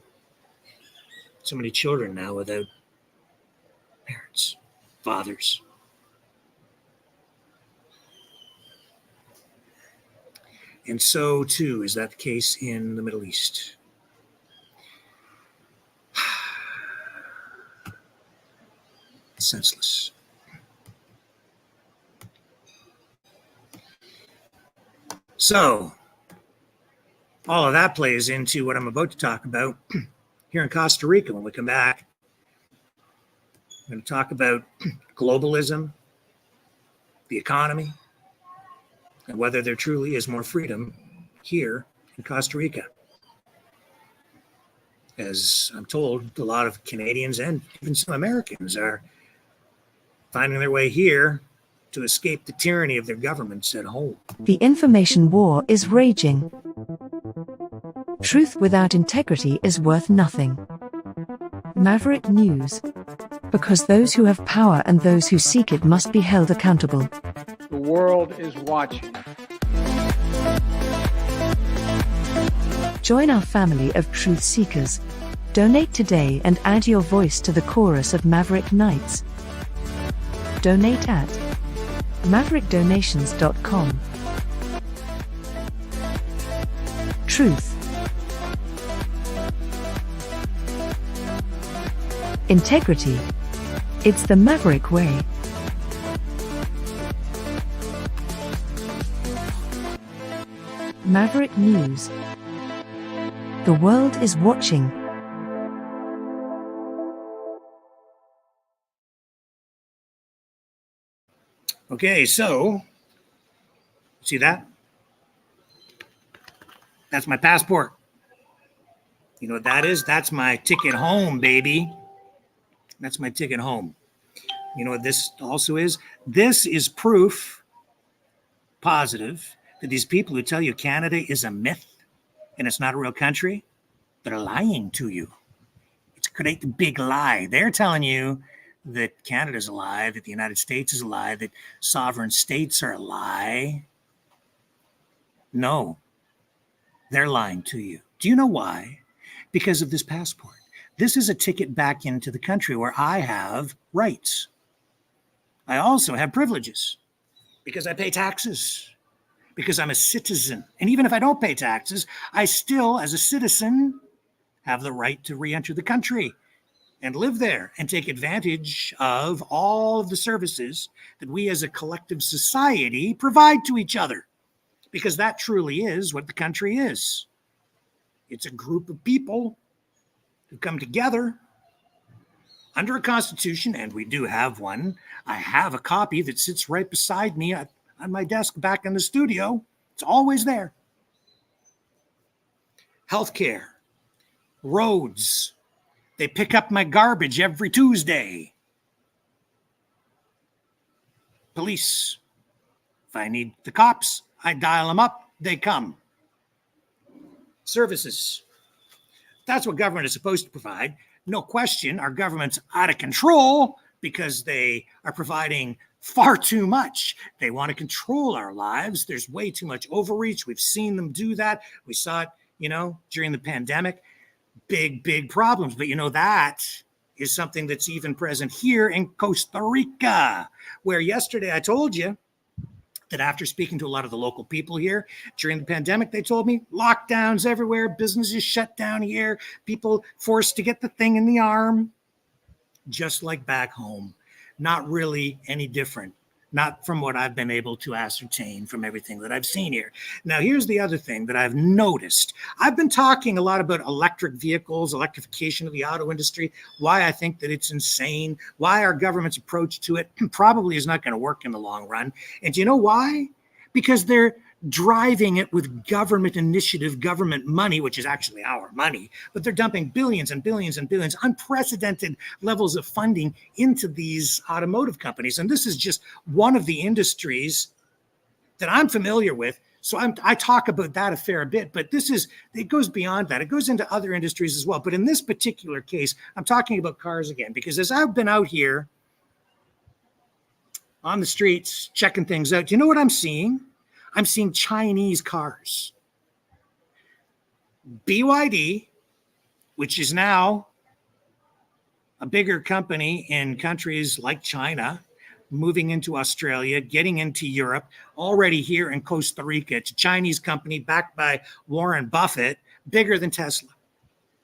So many children now without parents, fathers. And so, too, is that the case in the Middle East. Senseless. So, all of that plays into what I'm about to talk about here in Costa Rica when we come back. I'm going to talk about globalism, the economy, and whether there truly is more freedom here in Costa Rica. As I'm told, a lot of Canadians and even some Americans are finding their way here to escape the tyranny of their governments at home. The information war is raging. Truth without integrity is worth nothing. Maverick News. Because those who have power and those who seek it must be held accountable. The world is watching. Join our family of truth seekers. Donate today and add your voice to the chorus of Maverick Knights. Donate at maverickdonations.com. Truth. Integrity. It's the Maverick way. Maverick News. The world is watching. Okay, so, see that? That's my passport. You know what that is? That's my ticket home, baby. That's my ticket home. You know what this also is? This is proof positive that these people who tell you Canada is a myth and it's not a real country, they're lying to you. It's a great big lie. They're telling you that Canada's a lie, that the United States is a lie, that sovereign states are a lie. No, they're lying to you. Do you know why? Because of this passport. This is a ticket back into the country where I have rights. I also have privileges because I pay taxes, because I'm a citizen. And even if I don't pay taxes, I still, as a citizen, have the right to re-enter the country and live there and take advantage of all of the services that we as a collective society provide to each other. Because that truly is what the country is. It's a group of people who come together under a constitution, and we do have one. I have a copy that sits right beside me on my desk back in the studio. It's always there. Healthcare, roads. They pick up my garbage every Tuesday. Police. If I need the cops, I dial them up. They come. Services. That's what government is supposed to provide. No question, our government's out of control because they are providing far too much. They want to control our lives. There's way too much overreach. We've seen them do that. We saw it, during the pandemic. Big problems. But that is something that's even present here in Costa Rica, where yesterday I told you that after speaking to a lot of the local people here during the pandemic, they told me lockdowns everywhere, businesses shut down here, people forced to get the thing in the arm, just like back home. Not really any different, not from what I've been able to ascertain from everything that I've seen here. Now, here's the other thing that I've noticed. I've been talking a lot about electric vehicles, electrification of the auto industry, why I think that it's insane, why our government's approach to it probably is not going to work in the long run. And do you know why? Because they're driving it with government initiative, government money, which is actually our money, but they're dumping billions and billions and billions, unprecedented levels of funding into these automotive companies. And this is just one of the industries that I'm familiar with. So I talk about that a fair bit, but it goes beyond that. It goes into other industries as well. But in this particular case, I'm talking about cars again, because as I've been out here on the streets, checking things out, do you know what I'm seeing? I'm seeing Chinese cars. BYD, which is now a bigger company in countries like China, moving into Australia, getting into Europe, already here in Costa Rica. It's a Chinese company backed by Warren Buffett, bigger than Tesla.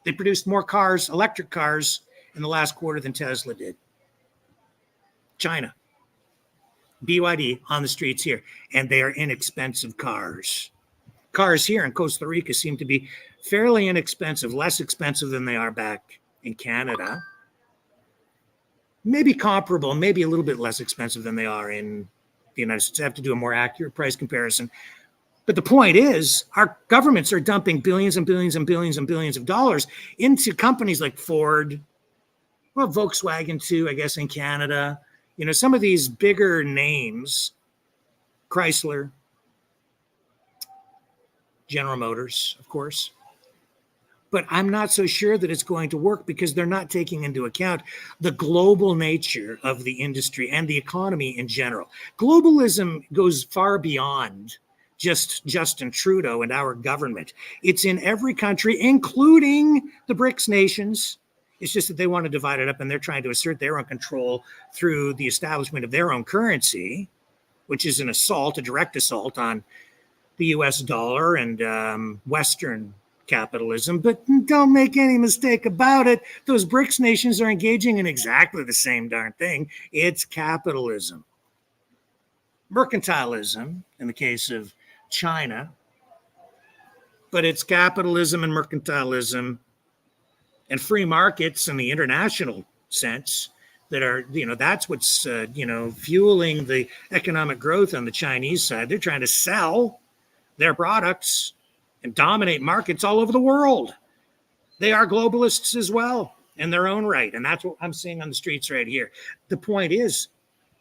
They produced more cars, electric cars, in the last quarter than Tesla did. China. BYD on the streets here, and they are inexpensive cars. Cars here in Costa Rica seem to be fairly inexpensive, less expensive than they are back in Canada. Maybe comparable, maybe a little bit less expensive than they are in the United States. I have to do a more accurate price comparison. But the point is, our governments are dumping billions and billions and billions and billions of dollars into companies like Ford, well, Volkswagen too, I guess, in Canada. You know, some of these bigger names, Chrysler, General Motors, of course. But I'm not so sure that it's going to work because they're not taking into account the global nature of the industry and the economy in general. Globalism goes far beyond just Justin Trudeau and our government. It's in every country, including the BRICS nations. It's just that they want to divide it up and they're trying to assert their own control through the establishment of their own currency, which is an assault, a direct assault on the US dollar and Western capitalism. But don't make any mistake about it. Those BRICS nations are engaging in exactly the same darn thing. It's capitalism. Mercantilism in the case of China, but it's capitalism and mercantilism and free markets in the international sense that are, that's what's, fueling the economic growth on the Chinese side. They're trying to sell their products and dominate markets all over the world. They are globalists as well in their own right. And that's what I'm seeing on the streets right here. The point is,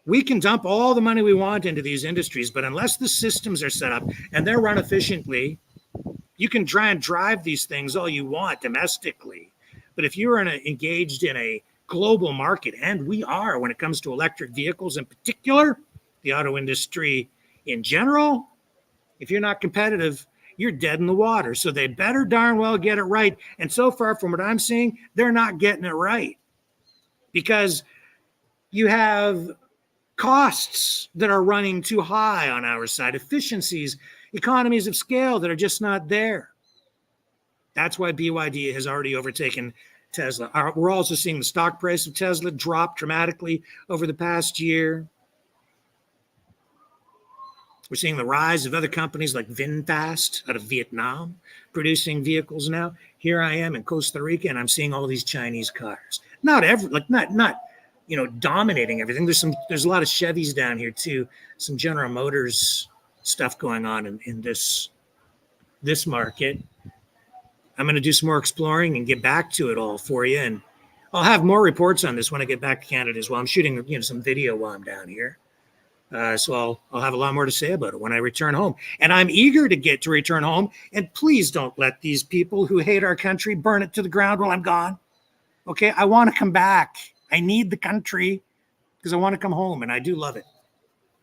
we can dump all the money we want into these industries, but unless the systems are set up and they're run efficiently, you can try and drive these things all you want domestically. But if you're engaged in a global market, and we are when it comes to electric vehicles in particular, the auto industry in general, if you're not competitive, you're dead in the water. So they better darn well get it right. And so far, from what I'm seeing, they're not getting it right because you have costs that are running too high on our side, efficiencies, economies of scale that are just not there. That's why BYD has already overtaken Tesla. We're also seeing the stock price of Tesla drop dramatically over the past year. We're seeing the rise of other companies like VinFast out of Vietnam producing vehicles now. Here I am in Costa Rica, and I'm seeing all these Chinese cars. Not dominating everything. There's a lot of Chevys down here too. Some General Motors stuff going on in this market. I'm going to do some more exploring and get back to it all for you, and I'll have more reports on this when I get back to Canada as well. I'm shooting some video while I'm down here. So I'll have a lot more to say about it when I return home. And I'm eager to get to return home. And please don't let these people who hate our country burn it to the ground while I'm gone. Okay, I want to come back. I need the country because I want to come home, and I do love it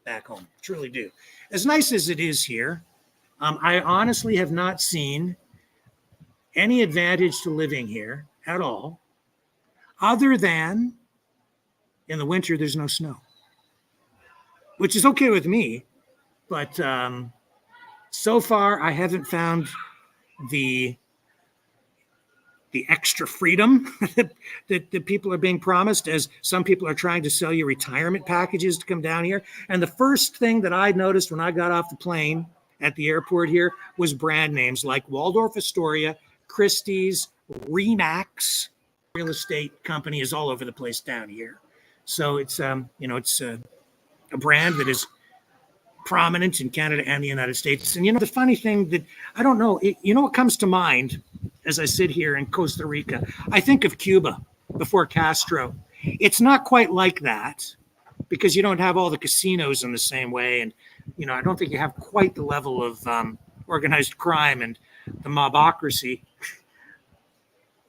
back home. Truly do. As nice as it is here, I honestly have not seen any advantage to living here at all, other than in the winter there's no snow, which is okay with me. But so far, I haven't found the extra freedom that people are being promised, as some people are trying to sell you retirement packages to come down here. And the first thing that I noticed when I got off the plane at the airport here was brand names like Waldorf Astoria, Christie's, Remax. Real estate company is all over the place down here. So it's it's a brand that is prominent in Canada and the United States. And the funny thing that I don't know, what comes to mind as I sit here in Costa Rica? I think of Cuba before Castro. It's not quite like that because you don't have all the casinos in the same way. And, I don't think you have quite the level of organized crime and the mobocracy.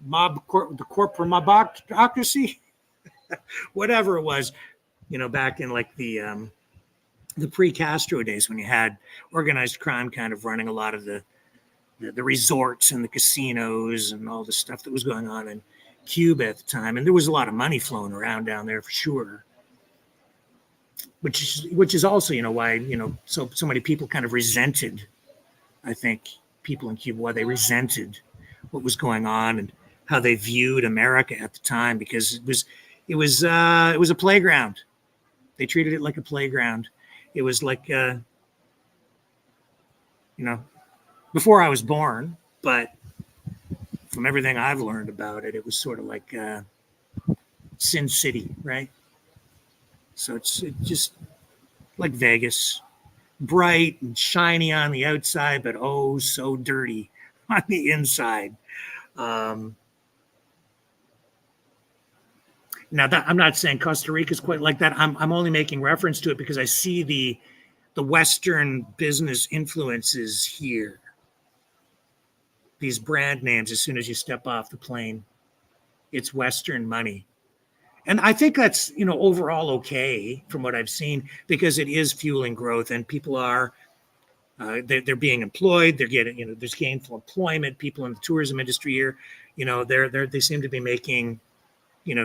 The corporate mobocracy, whatever it was, back in like the pre-Castro days when you had organized crime kind of running a lot of the resorts and the casinos and all the stuff that was going on in Cuba at the time. And there was a lot of money flowing around down there for sure. which is also, why, so many people kind of resented, I think, people in Cuba, why they resented what was going on and how they viewed America at the time, because it was a playground. They treated it like a playground. It was like, before I was born, but from everything I've learned about it, it was sort of like Sin City, right? So it's just like Vegas, bright and shiny on the outside, but oh, so dirty on the inside. Now, that I'm not saying Costa Rica is quite like that. I'm only making reference to it because I see the Western business influences here. These brand names, as soon as you step off the plane, it's Western money. And I think that's, overall okay from what I've seen, because it is fueling growth and people are, they're being employed. They're getting, there's gainful employment. People in the tourism industry here, they seem to be making,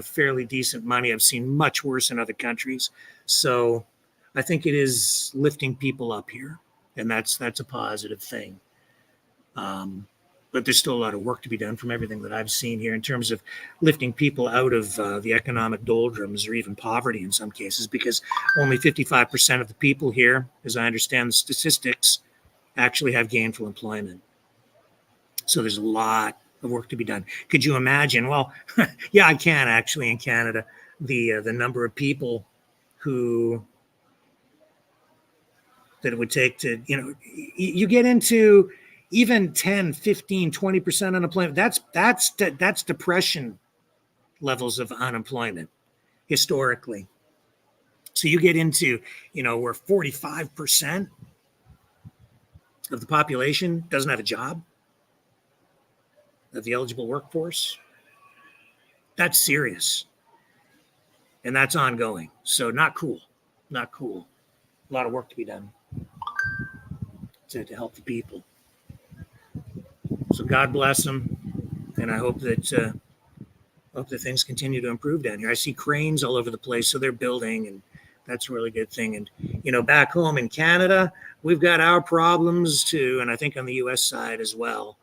fairly decent money. I've seen much worse in other countries. So I think it is lifting people up here, and that's a positive thing. But there's still a lot of work to be done from everything that I've seen here in terms of lifting people out of the economic doldrums or even poverty in some cases, because only 55% of the people here, as I understand the statistics, actually have gainful employment. So there's a lot of work to be done. Could you imagine? Well, yeah, I can actually in Canada, the number of people that it would take to, you get into even 10, 15, 20% unemployment. That's depression levels of unemployment historically. So you get into, where 45% of the population doesn't have a job, of the eligible workforce. That's serious. And that's ongoing. So not cool. Not cool. A lot of work to be done to help the people. So God bless them. And I hope that things continue to improve down here. I see cranes all over the place. So they're building, and that's a really good thing. And, back home in Canada, we've got our problems too. And I think on the US side as well.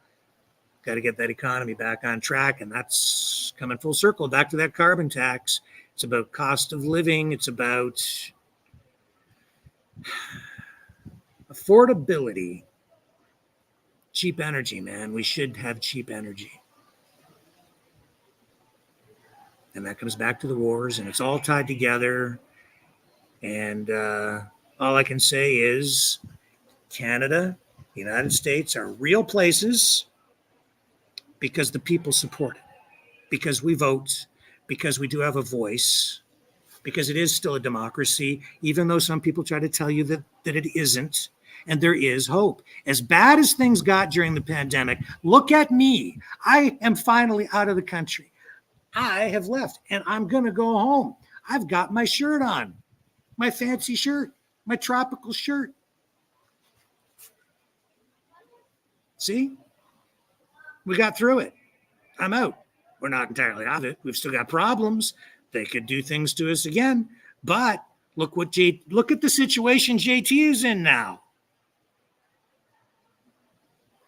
Got to get that economy back on track. And that's coming full circle back to that carbon tax. It's about cost of living. It's about affordability. Cheap energy, man. We should have cheap energy. And that comes back to the wars, and it's all tied together. And all I can say is Canada, the United States are real places because the people support it, because we vote, because we do have a voice, because it is still a democracy, even though some people try to tell you that it isn't. And there is hope. As bad as things got during the pandemic, look at me. I am finally out of the country. I have left, and I'm going to go home. I've got my shirt on, my fancy shirt, my tropical shirt. See? We got through it. I'm out. We're not entirely out of it. We've still got problems. They could do things to us again. But look at the situation JT is in now.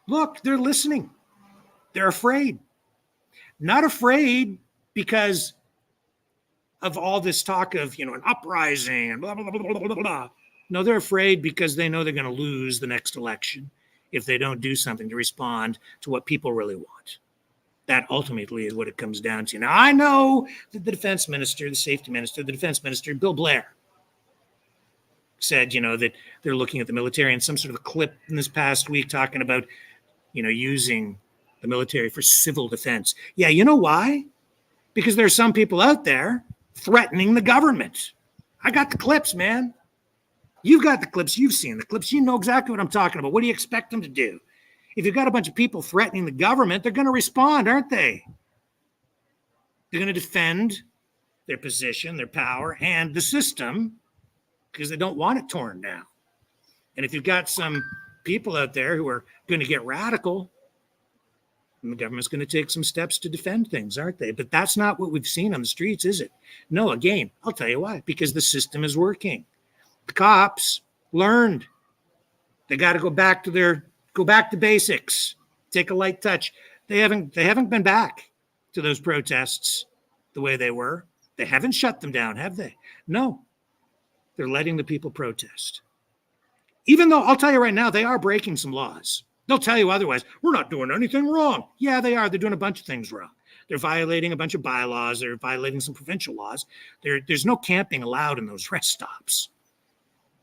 Look, they're listening. They're afraid. Not afraid because of all this talk of, an uprising and blah, blah, blah, blah, blah, blah. No, they're afraid because they know they're going to lose the next election if they don't do something to respond to what people really want. That ultimately is what it comes down to. Now, I know that the defense minister, the safety minister, the defense minister, Bill Blair, said, that they're looking at the military, and some sort of a clip in this past week talking about, using the military for civil defense. Yeah, you know why? Because there's some people out there threatening the government. I got the clips, man. You've got the clips. You've seen the clips. You know exactly what I'm talking about. What do you expect them to do? If you've got a bunch of people threatening the government, they're going to respond, aren't they? They're going to defend their position, their power, and the system because they don't want it torn down. And if you've got some people out there who are going to get radical, and the government's going to take some steps to defend things, aren't they? But that's not what we've seen on the streets, is it? No, again, I'll tell you why. Because the system is working. The cops learned. They got to go back to basics. Take a light touch. They haven't been back to those protests the way they were. They haven't shut them down, have they? No. They're letting the people protest. Even though, I'll tell you right now, they are breaking some laws. They'll tell you otherwise. We're not doing anything wrong. Yeah, they are. They're doing a bunch of things wrong. They're violating a bunch of bylaws. They're violating some provincial laws. There's no camping allowed in those rest stops.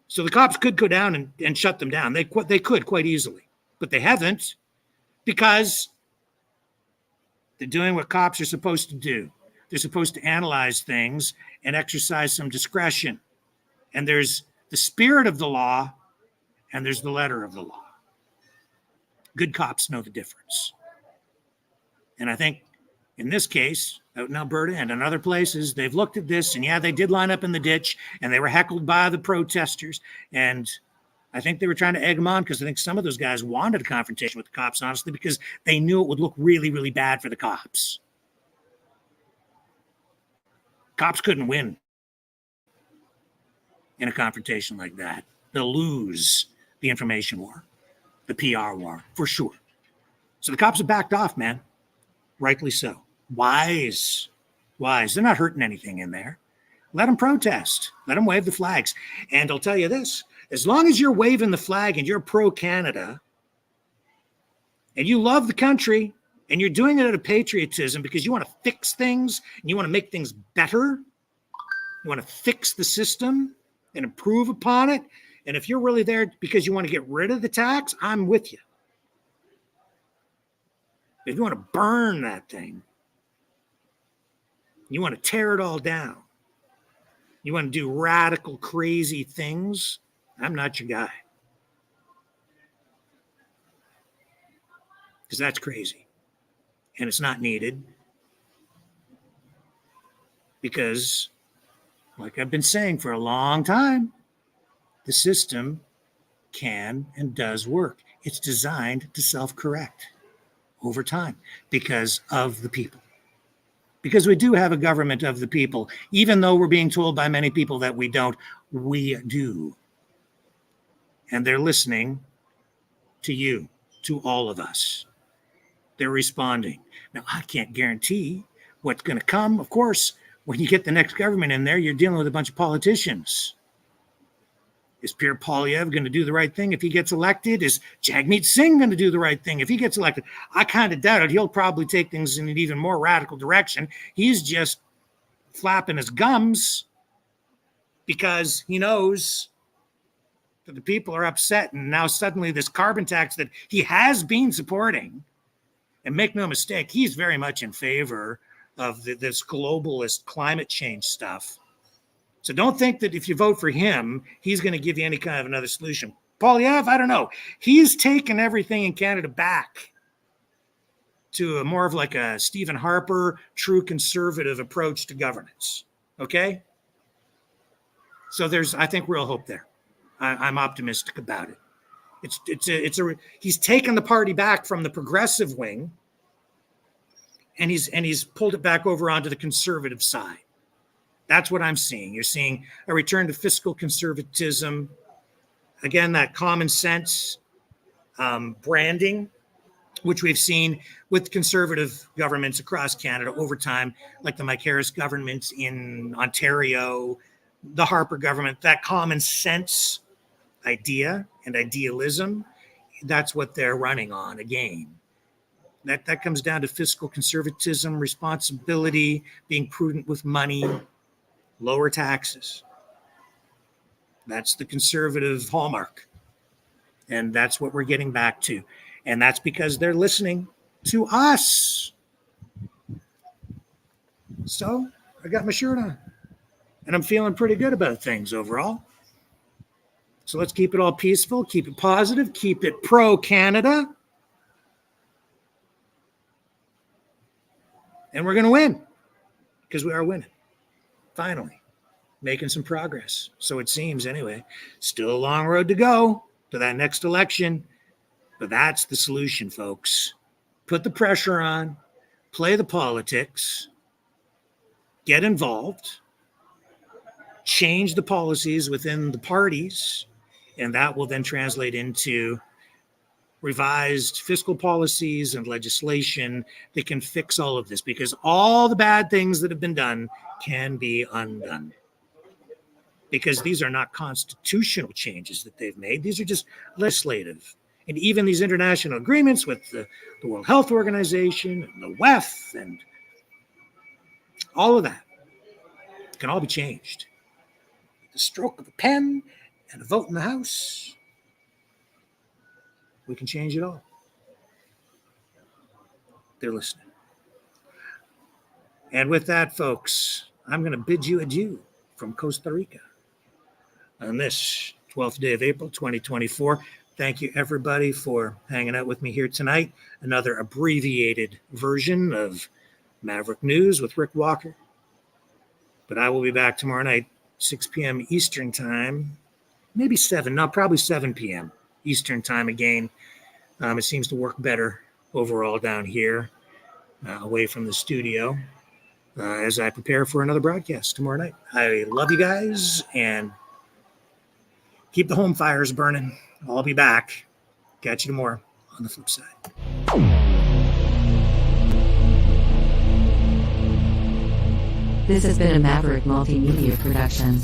So the cops could go down and shut them down. They could quite easily, but they haven't because they're doing what cops are supposed to do. They're supposed to analyze things and exercise some discretion. And there's the spirit of the law and there's the letter of the law. Good cops know the difference. And I think in this case, out in Alberta and in other places, they've looked at this and yeah, they did line up in the ditch and they were heckled by the protesters. And I think they were trying to egg them on because I think some of those guys wanted a confrontation with the cops, honestly, because they knew it would look really, really bad for the cops. Cops couldn't win in a confrontation like that. They'll lose the information war, the PR war, for sure. So the cops have backed off, man. Rightly so. Wise. They're not hurting anything in there. Let them protest. Let them wave the flags. And I'll tell you this, as long as you're waving the flag and you're pro-Canada and you love the country and you're doing it out of patriotism because you want to fix things and you want to make things better, you want to fix the system and improve upon it, and if you're really there because you want to get rid of the tax, I'm with you. If you want to burn that thing, you want to tear it all down, you want to do radical, crazy things, I'm not your guy. Because that's crazy. And it's not needed. Because, like I've been saying for a long time, the system can and does work. It's designed to self-correct over time because of the people. Because we do have a government of the people. Even though we're being told by many people that we don't, we do. And they're listening to you, to all of us. They're responding. Now, I can't guarantee what's going to come. Of course, when you get the next government in there, you're dealing with a bunch of politicians. Is Pierre Poilievre going to do the right thing if he gets elected? Is Jagmeet Singh going to do the right thing if he gets elected? I kind of doubt it. He'll probably take things in an even more radical direction. He's just flapping his gums because he knows that the people are upset. And now suddenly this carbon tax that he has been supporting, and make no mistake, he's very much in favor of this globalist climate change stuff. So don't think that if you vote for him, he's going to give you any kind of another solution. Poilievre, I don't know. He's taken everything in Canada back to a more of like a Stephen Harper, true conservative approach to governance. Okay? So there's, I think, real hope there. I'm optimistic about it. He's taken the party back from the progressive wing, and he's pulled it back over onto the conservative side. That's what I'm seeing. You're seeing a return to fiscal conservatism. Again, that common sense branding, which we've seen with conservative governments across Canada over time, like the Mike Harris government in Ontario, the Harper government, that common sense idea and idealism, that's what they're running on again. That comes down to fiscal conservatism, responsibility, being prudent with money, lower taxes. That's the conservative hallmark. And that's what we're getting back to. And that's because they're listening to us. So I got my shirt on. And I'm feeling pretty good about things overall. So let's keep it all peaceful, keep it positive, keep it pro-Canada. And we're going to win. Because we are winning. Finally. Making some progress. So it seems anyway. Still a long road to go to that next election. But that's the solution, folks. Put the pressure on. Play the politics. Get involved. change the policies within the parties, and that will then translate into revised fiscal policies and legislation that can fix all of this, because all the bad things that have been done can be undone. Because these are not constitutional changes that they've made. These are just legislative. And even these international agreements with the World Health Organization and the WEF and all of that can all be changed. With the stroke of a pen and a vote in the House, we can change it all. They're listening. And with that, folks, I'm going to bid you adieu from Costa Rica on this 12th day of April, 2024. Thank you, everybody, for hanging out with me here tonight. Another abbreviated version of Maverick News with Rick Walker. But I will be back tomorrow night, 6 p.m. Eastern Time, maybe 7, no, probably 7 p.m. Eastern Time again. It seems to work better overall down here, away from the studio, as I prepare for another broadcast tomorrow night. I love you guys, and keep the home fires burning. I'll be back. Catch you tomorrow on the flip side. This has been a Maverick Multimedia production.